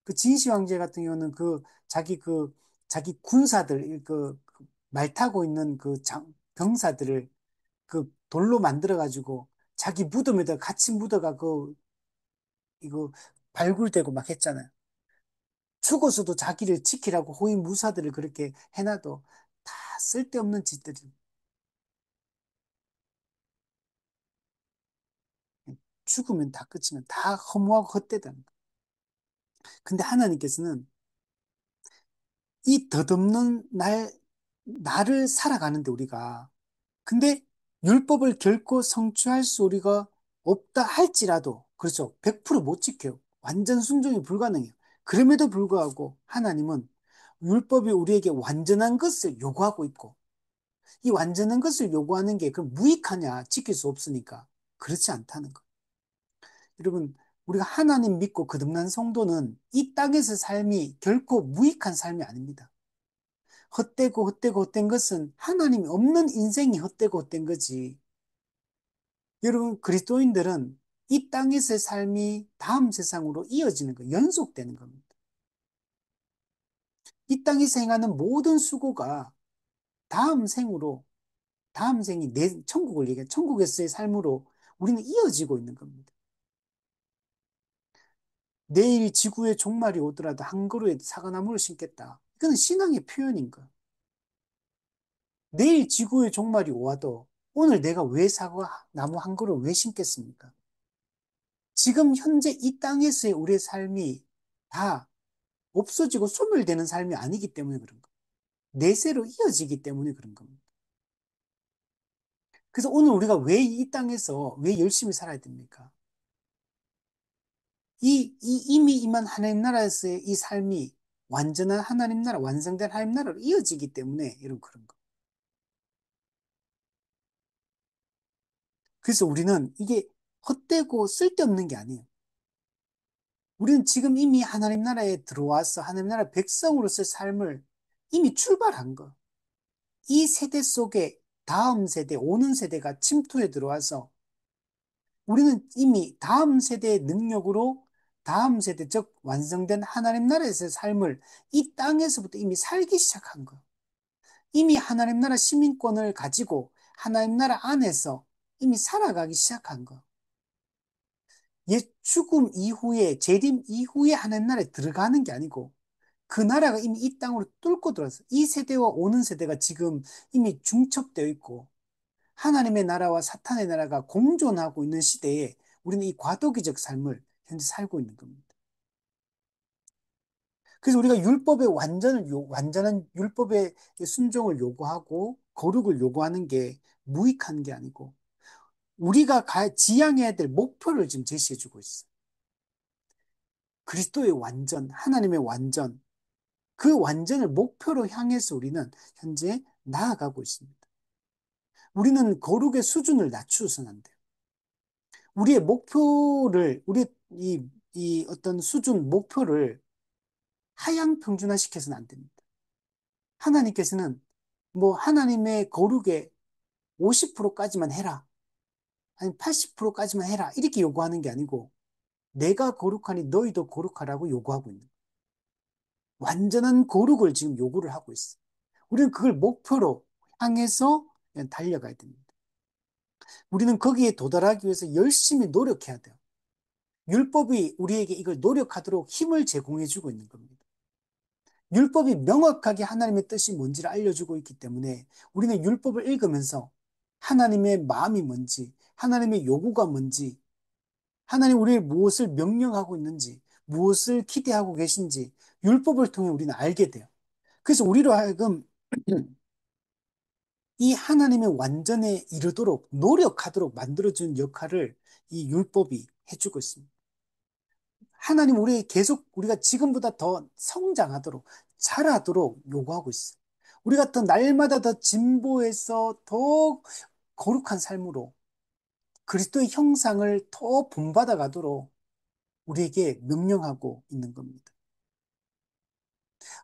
그 진시 황제 같은 경우는 그 자기 그 자기 군사들 그말 타고 있는 그 병사들을 그 돌로 만들어 가지고 자기 무덤에다 같이 묻어가 그 이거 발굴되고 막 했잖아요. 죽어서도 자기를 지키라고 호위 무사들을 그렇게 해놔도 다 쓸데없는 짓들이 죽으면 다 끝이면 다 허무하고 헛되다는 거예요. 근데 하나님께서는 이 덧없는 나를 살아가는데 우리가 근데 율법을 결코 성취할 수 우리가 없다 할지라도 그렇죠. 100%못 지켜요. 완전 순종이 불가능해요. 그럼에도 불구하고 하나님은 율법이 우리에게 완전한 것을 요구하고 있고 이 완전한 것을 요구하는 게 그럼 무익하냐? 지킬 수 없으니까. 그렇지 않다는 거. 여러분, 우리가 하나님 믿고 거듭난 성도는 이 땅에서 삶이 결코 무익한 삶이 아닙니다. 헛되고 헛되고 헛된 것은 하나님이 없는 인생이 헛되고 헛된 거지. 여러분, 그리스도인들은 이 땅에서의 삶이 다음 세상으로 이어지는 거, 연속되는 겁니다. 이 땅에서 행하는 모든 수고가 다음 생으로, 다음 생이 내 천국을 얘기해, 천국에서의 삶으로 우리는 이어지고 있는 겁니다. 내일 지구의 종말이 오더라도 한 그루의 사과나무를 심겠다. 이거는 신앙의 표현인 거야. 내일 지구의 종말이 와도 오늘 내가 왜 사과나무 한 그루 왜 심겠습니까? 지금 현재 이 땅에서의 우리의 삶이 다 없어지고 소멸되는 삶이 아니기 때문에 그런 거예요. 내세로 이어지기 때문에 그런 겁니다. 그래서 오늘 우리가 왜 이 땅에서 왜 열심히 살아야 됩니까? 이미 임한 하나님 나라에서의 이 삶이 완전한 하나님 나라, 완성된 하나님 나라로 이어지기 때문에 이런 그런 거. 그래서 우리는 이게 헛되고 쓸데없는 게 아니에요. 우리는 지금 이미 하나님 나라에 들어와서 하나님 나라 백성으로서의 삶을 이미 출발한 거. 이 세대 속에 다음 세대, 오는 세대가 침투해 들어와서 우리는 이미 다음 세대의 능력으로 다음 세대, 즉 완성된 하나님 나라에서의 삶을 이 땅에서부터 이미 살기 시작한 거예요. 이미 하나님 나라 시민권을 가지고 하나님 나라 안에서 이미 살아가기 시작한 거예요. 옛 죽음 이후에, 재림 이후에 하나님 나라에 들어가는 게 아니고 그 나라가 이미 이 땅으로 뚫고 들어왔어요. 이 세대와 오는 세대가 지금 이미 중첩되어 있고 하나님의 나라와 사탄의 나라가 공존하고 있는 시대에 우리는 이 과도기적 삶을 현재 살고 있는 겁니다. 그래서 우리가 완전한 율법의 순종을 요구하고 거룩을 요구하는 게 무익한 게 아니고 우리가 지향해야 될 목표를 지금 제시해 주고 있어. 그리스도의 완전, 하나님의 완전, 그 완전을 목표로 향해서 우리는 현재 나아가고 있습니다. 우리는 거룩의 수준을 낮추어서는 안 돼요. 우리의 목표를, 이 어떤 수준, 목표를 하향 평준화시켜서는 안 됩니다. 하나님께서는 뭐 하나님의 거룩의 50%까지만 해라. 아니 80%까지만 해라. 이렇게 요구하는 게 아니고 내가 거룩하니 너희도 거룩하라고 요구하고 있는 거예요. 완전한 거룩을 지금 요구를 하고 있어. 우리는 그걸 목표로 향해서 달려가야 됩니다. 우리는 거기에 도달하기 위해서 열심히 노력해야 돼요. 율법이 우리에게 이걸 노력하도록 힘을 제공해주고 있는 겁니다. 율법이 명확하게 하나님의 뜻이 뭔지를 알려주고 있기 때문에 우리는 율법을 읽으면서 하나님의 마음이 뭔지, 하나님의 요구가 뭔지, 하나님 우리를 무엇을 명령하고 있는지, 무엇을 기대하고 계신지 율법을 통해 우리는 알게 돼요. 그래서 우리로 하여금 이 하나님의 완전에 이르도록 노력하도록 만들어준 역할을 이 율법이 해주고 있습니다. 하나님 우리가 지금보다 더 성장하도록 자라도록 요구하고 있어요. 우리가 더 날마다 더 진보해서 더 거룩한 삶으로 그리스도의 형상을 더 본받아 가도록 우리에게 명령하고 있는 겁니다.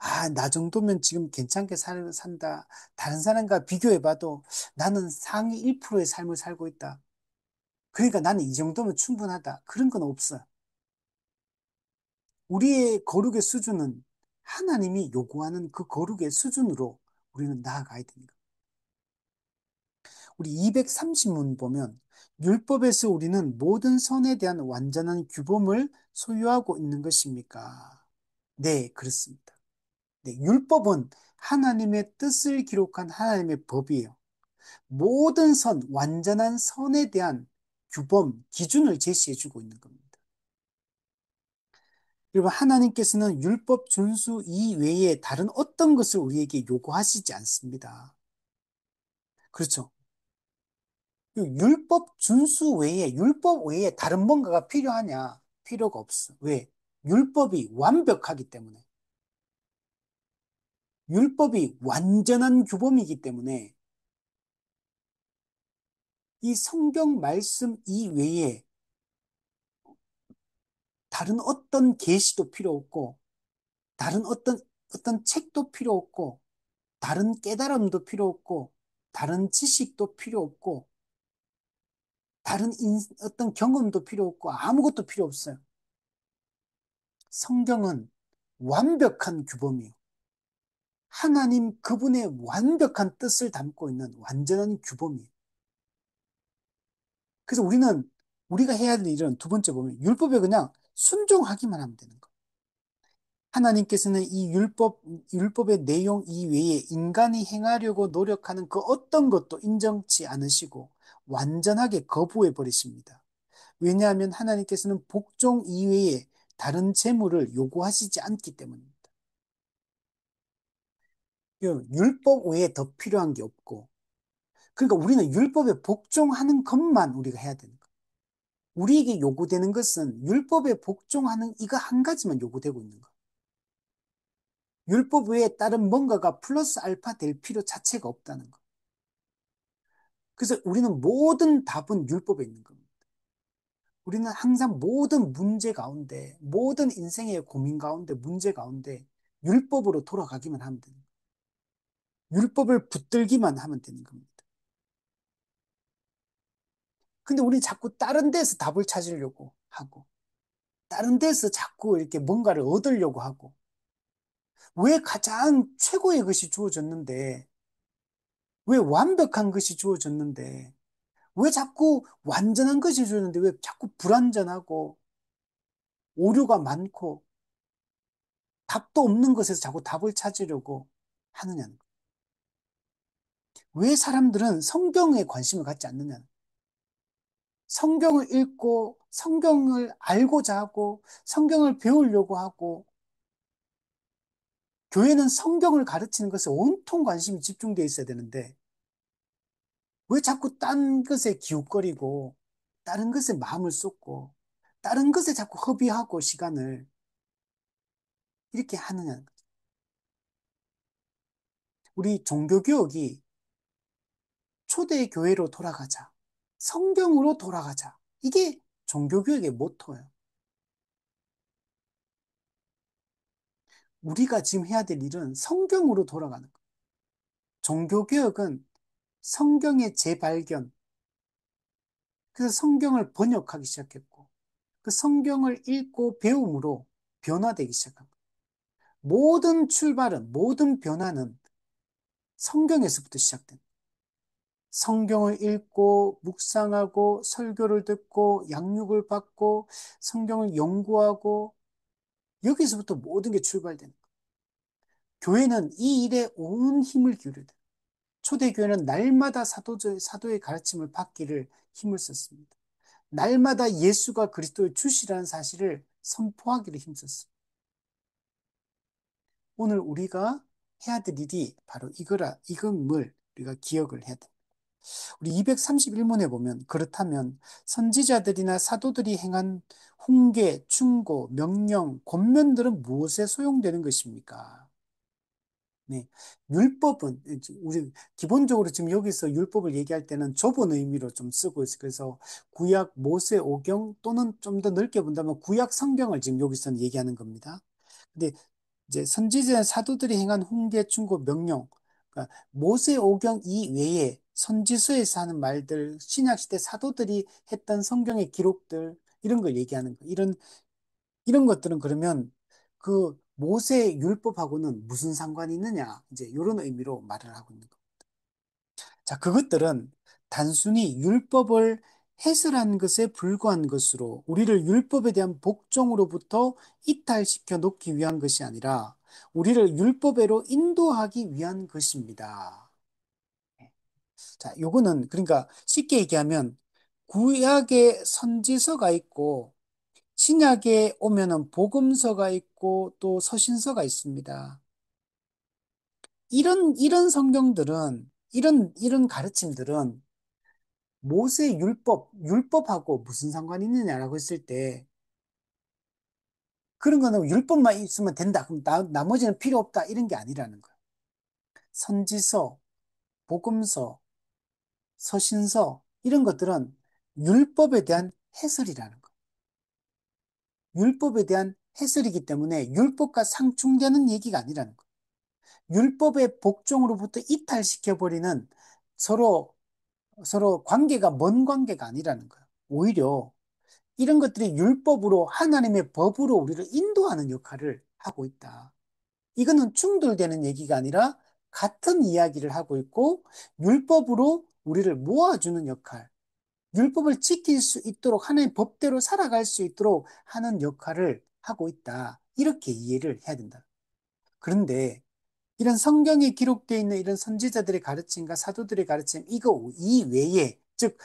아, 나 정도면 지금 괜찮게 산다. 다른 사람과 비교해봐도 나는 상위 1%의 삶을 살고 있다. 그러니까 나는 이 정도면 충분하다. 그런 건 없어요. 우리의 거룩의 수준은 하나님이 요구하는 그 거룩의 수준으로 우리는 나아가야 됩니다. 우리 230문 보면 율법에서 우리는 모든 선에 대한 완전한 규범을 소유하고 있는 것입니까? 네, 그렇습니다. 네, 율법은 하나님의 뜻을 기록한 하나님의 법이에요. 모든 완전한 선에 대한 규범, 기준을 제시해주고 있는 겁니다. 여러분, 하나님께서는 율법 준수 이외에 다른 어떤 것을 우리에게 요구하시지 않습니다. 그렇죠. 율법 외에 다른 뭔가가 필요하냐? 필요가 없어. 왜? 율법이 완벽하기 때문에. 율법이 완전한 규범이기 때문에 이 성경 말씀 이외에 다른 어떤 계시도 필요 없고, 다른 어떤 책도 필요 없고, 다른 깨달음도 필요 없고, 다른 지식도 필요 없고, 어떤 경험도 필요 없고, 아무것도 필요 없어요. 성경은 완벽한 규범이에요. 하나님 그분의 완벽한 뜻을 담고 있는 완전한 규범이에요. 그래서 우리가 해야 될 일은 두 번째 보면 율법에 그냥 순종하기만 하면 되는 거예요. 하나님께서는 이 율법의 내용 이외에 인간이 행하려고 노력하는 그 어떤 것도 인정치 않으시고 완전하게 거부해 버리십니다. 왜냐하면 하나님께서는 복종 이외에 다른 재물을 요구하시지 않기 때문입니다. 율법 외에 더 필요한 게 없고, 그러니까 우리는 율법에 복종하는 것만 우리가 해야 되는 거예요. 우리에게 요구되는 것은 율법에 복종하는 이거 한 가지만 요구되고 있는 거예요. 율법 외에 다른 뭔가가 플러스 알파 될 필요 자체가 없다는 거. 그래서 우리는 모든 답은 율법에 있는 겁니다. 우리는 항상 모든 문제 가운데, 모든 인생의 고민 가운데, 문제 가운데 율법으로 돌아가기만 하면 되는 거예요. 율법을 붙들기만 하면 되는 겁니다. 근데 우리 자꾸 다른 데서 답을 찾으려고 하고, 다른 데서 자꾸 이렇게 뭔가를 얻으려고 하고, 왜 가장 최고의 것이 주어졌는데, 왜 완벽한 것이 주어졌는데, 왜 자꾸 완전한 것이 주어졌는데, 왜 자꾸 불완전하고, 오류가 많고, 답도 없는 것에서 자꾸 답을 찾으려고 하느냐는 거예요. 왜 사람들은 성경에 관심을 갖지 않느냐는 거예요. 성경을 읽고, 성경을 알고자 하고, 성경을 배우려고 하고, 교회는 성경을 가르치는 것에 온통 관심이 집중되어 있어야 되는데, 왜 자꾸 딴 것에 기웃거리고, 다른 것에 마음을 쏟고, 다른 것에 자꾸 허비하고 시간을 이렇게 하느냐. 우리 종교개혁이 초대교회로 돌아가자. 성경으로 돌아가자. 이게 종교개혁의 모토예요. 우리가 지금 해야 될 일은 성경으로 돌아가는 거예요. 종교개혁은 성경의 재발견, 그래서 성경을 번역하기 시작했고, 그 성경을 읽고 배움으로 변화되기 시작한 거예요. 모든 출발은, 모든 변화는 성경에서부터 시작된 거예요. 성경을 읽고, 묵상하고, 설교를 듣고, 양육을 받고, 성경을 연구하고, 여기서부터 모든 게 출발된 거예요. 교회는 이 일에 온 힘을 기울여야 돼요. 초대교회는 날마다 사도의 가르침을 받기를 힘을 썼습니다. 날마다 예수가 그리스도의 주시라는 사실을 선포하기를 힘썼습니다. 오늘 우리가 해야 될 일이 바로 이것을 우리가 기억을 해야 됩니다. 우리 231문에 보면, 그렇다면 선지자들이나 사도들이 행한 훈계, 충고, 명령, 권면들은 무엇에 소용되는 것입니까? 네. 율법은, 우리, 기본적으로 지금 여기서 율법을 얘기할 때는 좁은 의미로 좀 쓰고 있어요. 그래서 구약 모세 오경 또는 좀 더 넓게 본다면 구약 성경을 지금 여기서는 얘기하는 겁니다. 근데 이제 선지자 사도들이 행한 훈계, 충고, 명령, 그러니까 모세 오경 이외에 선지서에서 하는 말들, 신약시대 사도들이 했던 성경의 기록들, 이런 걸 얘기하는 거예요. 이런 것들은 그러면 그 모세 율법하고는 무슨 상관이 있느냐? 이제 이런 의미로 말을 하고 있는 겁니다. 자, 그것들은 단순히 율법을 해설한 것에 불과한 것으로 우리를 율법에 대한 복종으로부터 이탈시켜 놓기 위한 것이 아니라 우리를 율법에로 인도하기 위한 것입니다. 자, 요거는 그러니까 쉽게 얘기하면 구약에 선지서가 있고 신약에 오면은 복음서가 있고 또 서신서가 있습니다. 이런 성경들은, 이런 가르침들은 모세 율법하고 무슨 상관이 있느냐라고 했을 때, 그런 거는 율법만 있으면 된다. 그럼 나머지는 필요 없다. 이런 게 아니라는 거예요. 선지서, 복음서, 서신서, 이런 것들은 율법에 대한 해설이라는 거예요. 율법에 대한 해설이기 때문에 율법과 상충되는 얘기가 아니라는 거예요. 율법의 복종으로부터 이탈시켜버리는 서로, 서로 관계가 먼 관계가 아니라는 거예요. 오히려 이런 것들이 율법으로 하나님의 법으로 우리를 인도하는 역할을 하고 있다. 이거는 충돌되는 얘기가 아니라 같은 이야기를 하고 있고 율법으로 우리를 모아주는 역할, 율법을 지킬 수 있도록 하나님의 법대로 살아갈 수 있도록 하는 역할을 하고 있다. 이렇게 이해를 해야 된다. 그런데 이런 성경에 기록되어 있는 이런 선지자들의 가르침과 사도들의 가르침, 이거 이외에, 즉,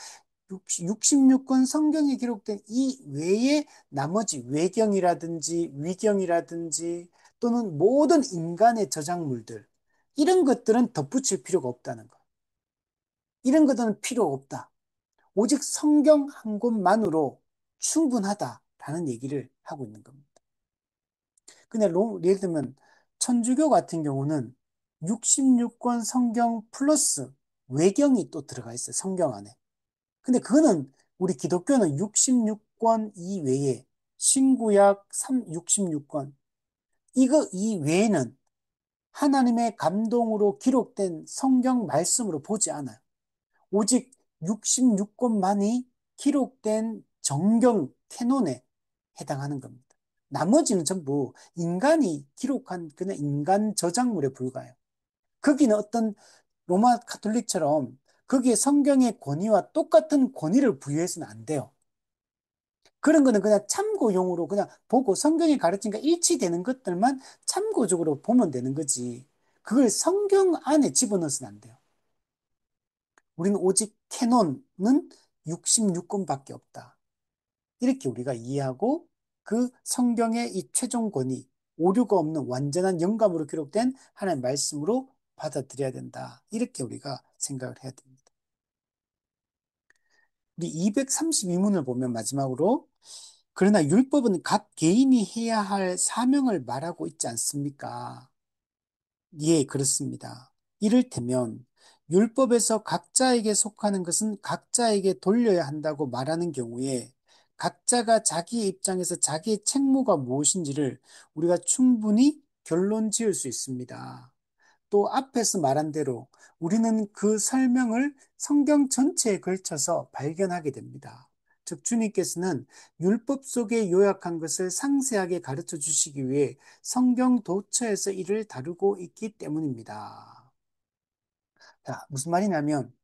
66권 성경에 기록된 이 외에 나머지 외경이라든지 위경이라든지 또는 모든 인간의 저작물들, 이런 것들은 덧붙일 필요가 없다는 거. 이런 것들은 필요 없다. 오직 성경 한 권만으로 충분하다라는 얘기를 하고 있는 겁니다. 근데 예를 들면 천주교 같은 경우는 66권 성경 플러스 외경이 또 들어가 있어요. 성경 안에. 근데 그거는 우리 기독교는 66권 이외에 신구약 66권 이거 이외에는 하나님의 감동으로 기록된 성경 말씀으로 보지 않아요. 오직 66권만이 기록된 정경 캐논에 해당하는 겁니다. 나머지는 전부 인간이 기록한 그냥 인간 저작물에 불과해요. 거기는 어떤 로마 카톨릭처럼 거기에 성경의 권위와 똑같은 권위를 부여해서는 안 돼요. 그런 거는 그냥 참고용으로 그냥 보고 성경이 가르친과 일치되는 것들만 참고적으로 보면 되는 거지. 그걸 성경 안에 집어넣어서는 안 돼요. 우리는 오직 캐논은 66권밖에 없다. 이렇게 우리가 이해하고 그 성경의 이 최종 권위, 오류가 없는 완전한 영감으로 기록된 하나님의 말씀으로 받아들여야 된다. 이렇게 우리가 생각을 해야 됩니다. 우리 232문을 보면 마지막으로 그러나 율법은 각 개인이 해야 할 사명을 말하고 있지 않습니까? 예, 그렇습니다. 이를테면 율법에서 각자에게 속하는 것은 각자에게 돌려야 한다고 말하는 경우에 각자가 자기의 입장에서 자기의 책무가 무엇인지를 우리가 충분히 결론 지을 수 있습니다. 또 앞에서 말한 대로 우리는 그 설명을 성경 전체에 걸쳐서 발견하게 됩니다. 즉, 주님께서는 율법 속에 요약한 것을 상세하게 가르쳐 주시기 위해 성경 도처에서 이를 다루고 있기 때문입니다. 자, 무슨 말이냐면,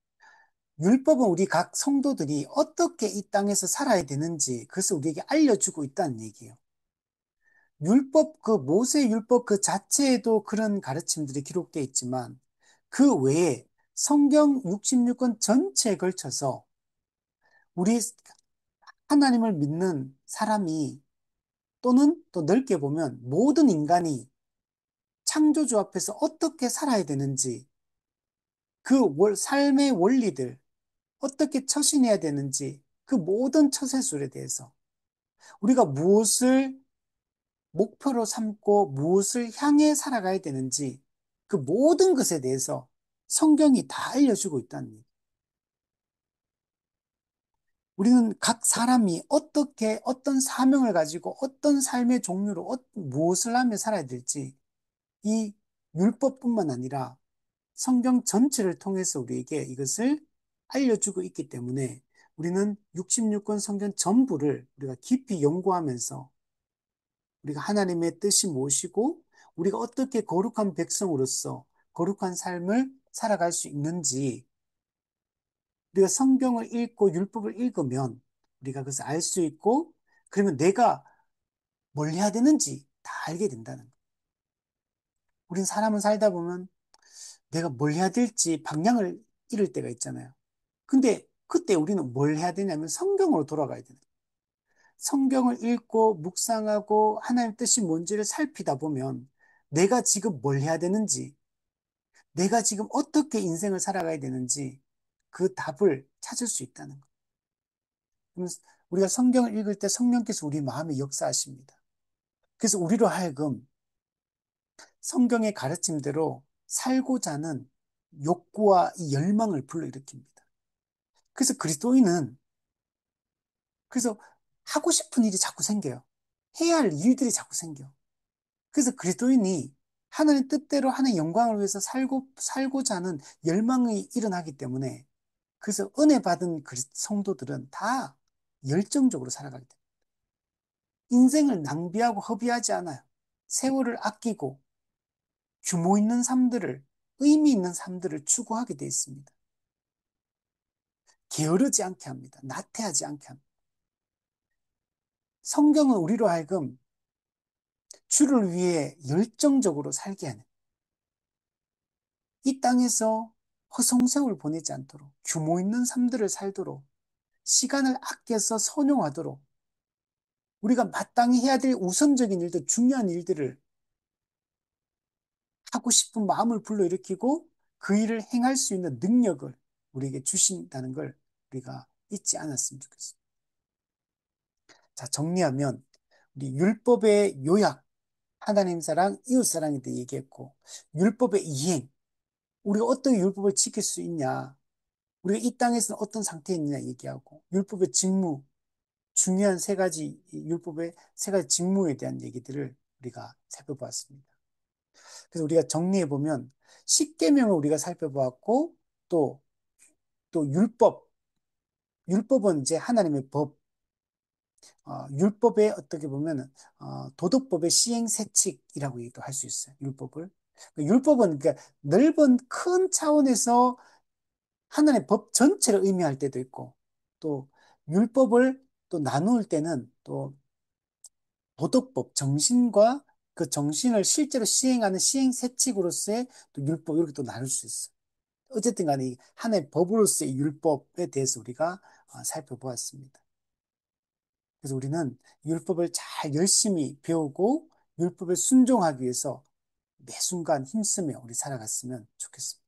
율법은 우리 각 성도들이 어떻게 이 땅에서 살아야 되는지 그것을 우리에게 알려주고 있다는 얘기예요. 율법, 그 모세 율법 그 자체에도 그런 가르침들이 기록되어 있지만 그 외에 성경 66권 전체에 걸쳐서 우리 하나님을 믿는 사람이 또는 또 넓게 보면 모든 인간이 창조주 앞에서 어떻게 살아야 되는지 그 삶의 원리들 어떻게 처신해야 되는지 그 모든 처세술에 대해서 우리가 무엇을 목표로 삼고 무엇을 향해 살아가야 되는지 그 모든 것에 대해서 성경이 다 알려주고 있다는 얘기. 우리는 각 사람이 어떻게 어떤 사명을 가지고 어떤 삶의 종류로 무엇을 하며 살아야 될지 이 율법뿐만 아니라 성경 전체를 통해서 우리에게 이것을 알려주고 있기 때문에 우리는 66권 성경 전부를 우리가 깊이 연구하면서 우리가 하나님의 뜻이 무엇이고 우리가 어떻게 거룩한 백성으로서 거룩한 삶을 살아갈 수 있는지 우리가 성경을 읽고 율법을 읽으면 우리가 그것을 알 수 있고 그러면 내가 뭘 해야 되는지 다 알게 된다는 거예요. 우린 사람은 살다 보면 내가 뭘 해야 될지 방향을 잃을 때가 있잖아요. 근데 그때 우리는 뭘 해야 되냐면 성경으로 돌아가야 되는 거예요. 성경을 읽고 묵상하고 하나님의 뜻이 뭔지를 살피다 보면 내가 지금 뭘 해야 되는지, 내가 지금 어떻게 인생을 살아가야 되는지 그 답을 찾을 수 있다는 거예요. 그럼 우리가 성경을 읽을 때 성령께서 우리 마음에 역사하십니다. 그래서 우리로 하여금 성경의 가르침대로 살고자 하는 욕구와 이 열망을 불러일으킵니다. 그래서 그리스도인은 그래서 하고 싶은 일이 자꾸 생겨요. 해야 할 일들이 자꾸 생겨. 그래서 그리스도인이 하나님 뜻대로 하나님 영광을 위해서 살고자 하는 열망이 일어나기 때문에 그래서 은혜 받은 성도들은 다 열정적으로 살아가게 됩니다. 인생을 낭비하고 허비하지 않아요. 세월을 아끼고 규모 있는 삶들을, 의미 있는 삶들을 추구하게 되어 있습니다. 게으르지 않게 합니다. 나태하지 않게 합니다. 성경은 우리로 하여금 주를 위해 열정적으로 살게 하는 이 땅에서 허송세월 보내지 않도록 규모 있는 삶들을 살도록 시간을 아껴서 선용하도록 우리가 마땅히 해야 될 우선적인 일들, 중요한 일들을 하고 싶은 마음을 불러일으키고 그 일을 행할 수 있는 능력을 우리에게 주신다는 걸 우리가 잊지 않았으면 좋겠습니다. 자, 정리하면 우리 율법의 요약, 하나님 사랑, 이웃 사랑에 대해 얘기했고 율법의 이행, 우리가 어떻게 율법을 지킬 수 있냐, 우리가 이 땅에서는 어떤 상태에 있느냐 얘기하고 율법의 직무, 중요한 세 가지 율법의 세 가지 직무에 대한 얘기들을 우리가 살펴보았습니다. 그래서 우리가 정리해 보면 십계명을 우리가 살펴보았고 또 율법은 이제 하나님의 법, 율법의 어떻게 보면 도덕법의 시행세칙이라고 얘기도 할 수 있어요. 율법을. 율법은 그러니까 넓은 큰 차원에서 하나님의 법 전체를 의미할 때도 있고 또 율법을 또 나눌 때는 또 도덕법, 정신과 그 정신을 실제로 시행하는 시행세칙으로서의 또 율법 이렇게 또 나눌 수 있어요. 어쨌든 간에 이 하나의 법으로서의 율법에 대해서 우리가 살펴보았습니다. 그래서 우리는 율법을 잘 열심히 배우고 율법에 순종하기 위해서 매 순간 힘쓰며 우리 살아갔으면 좋겠습니다.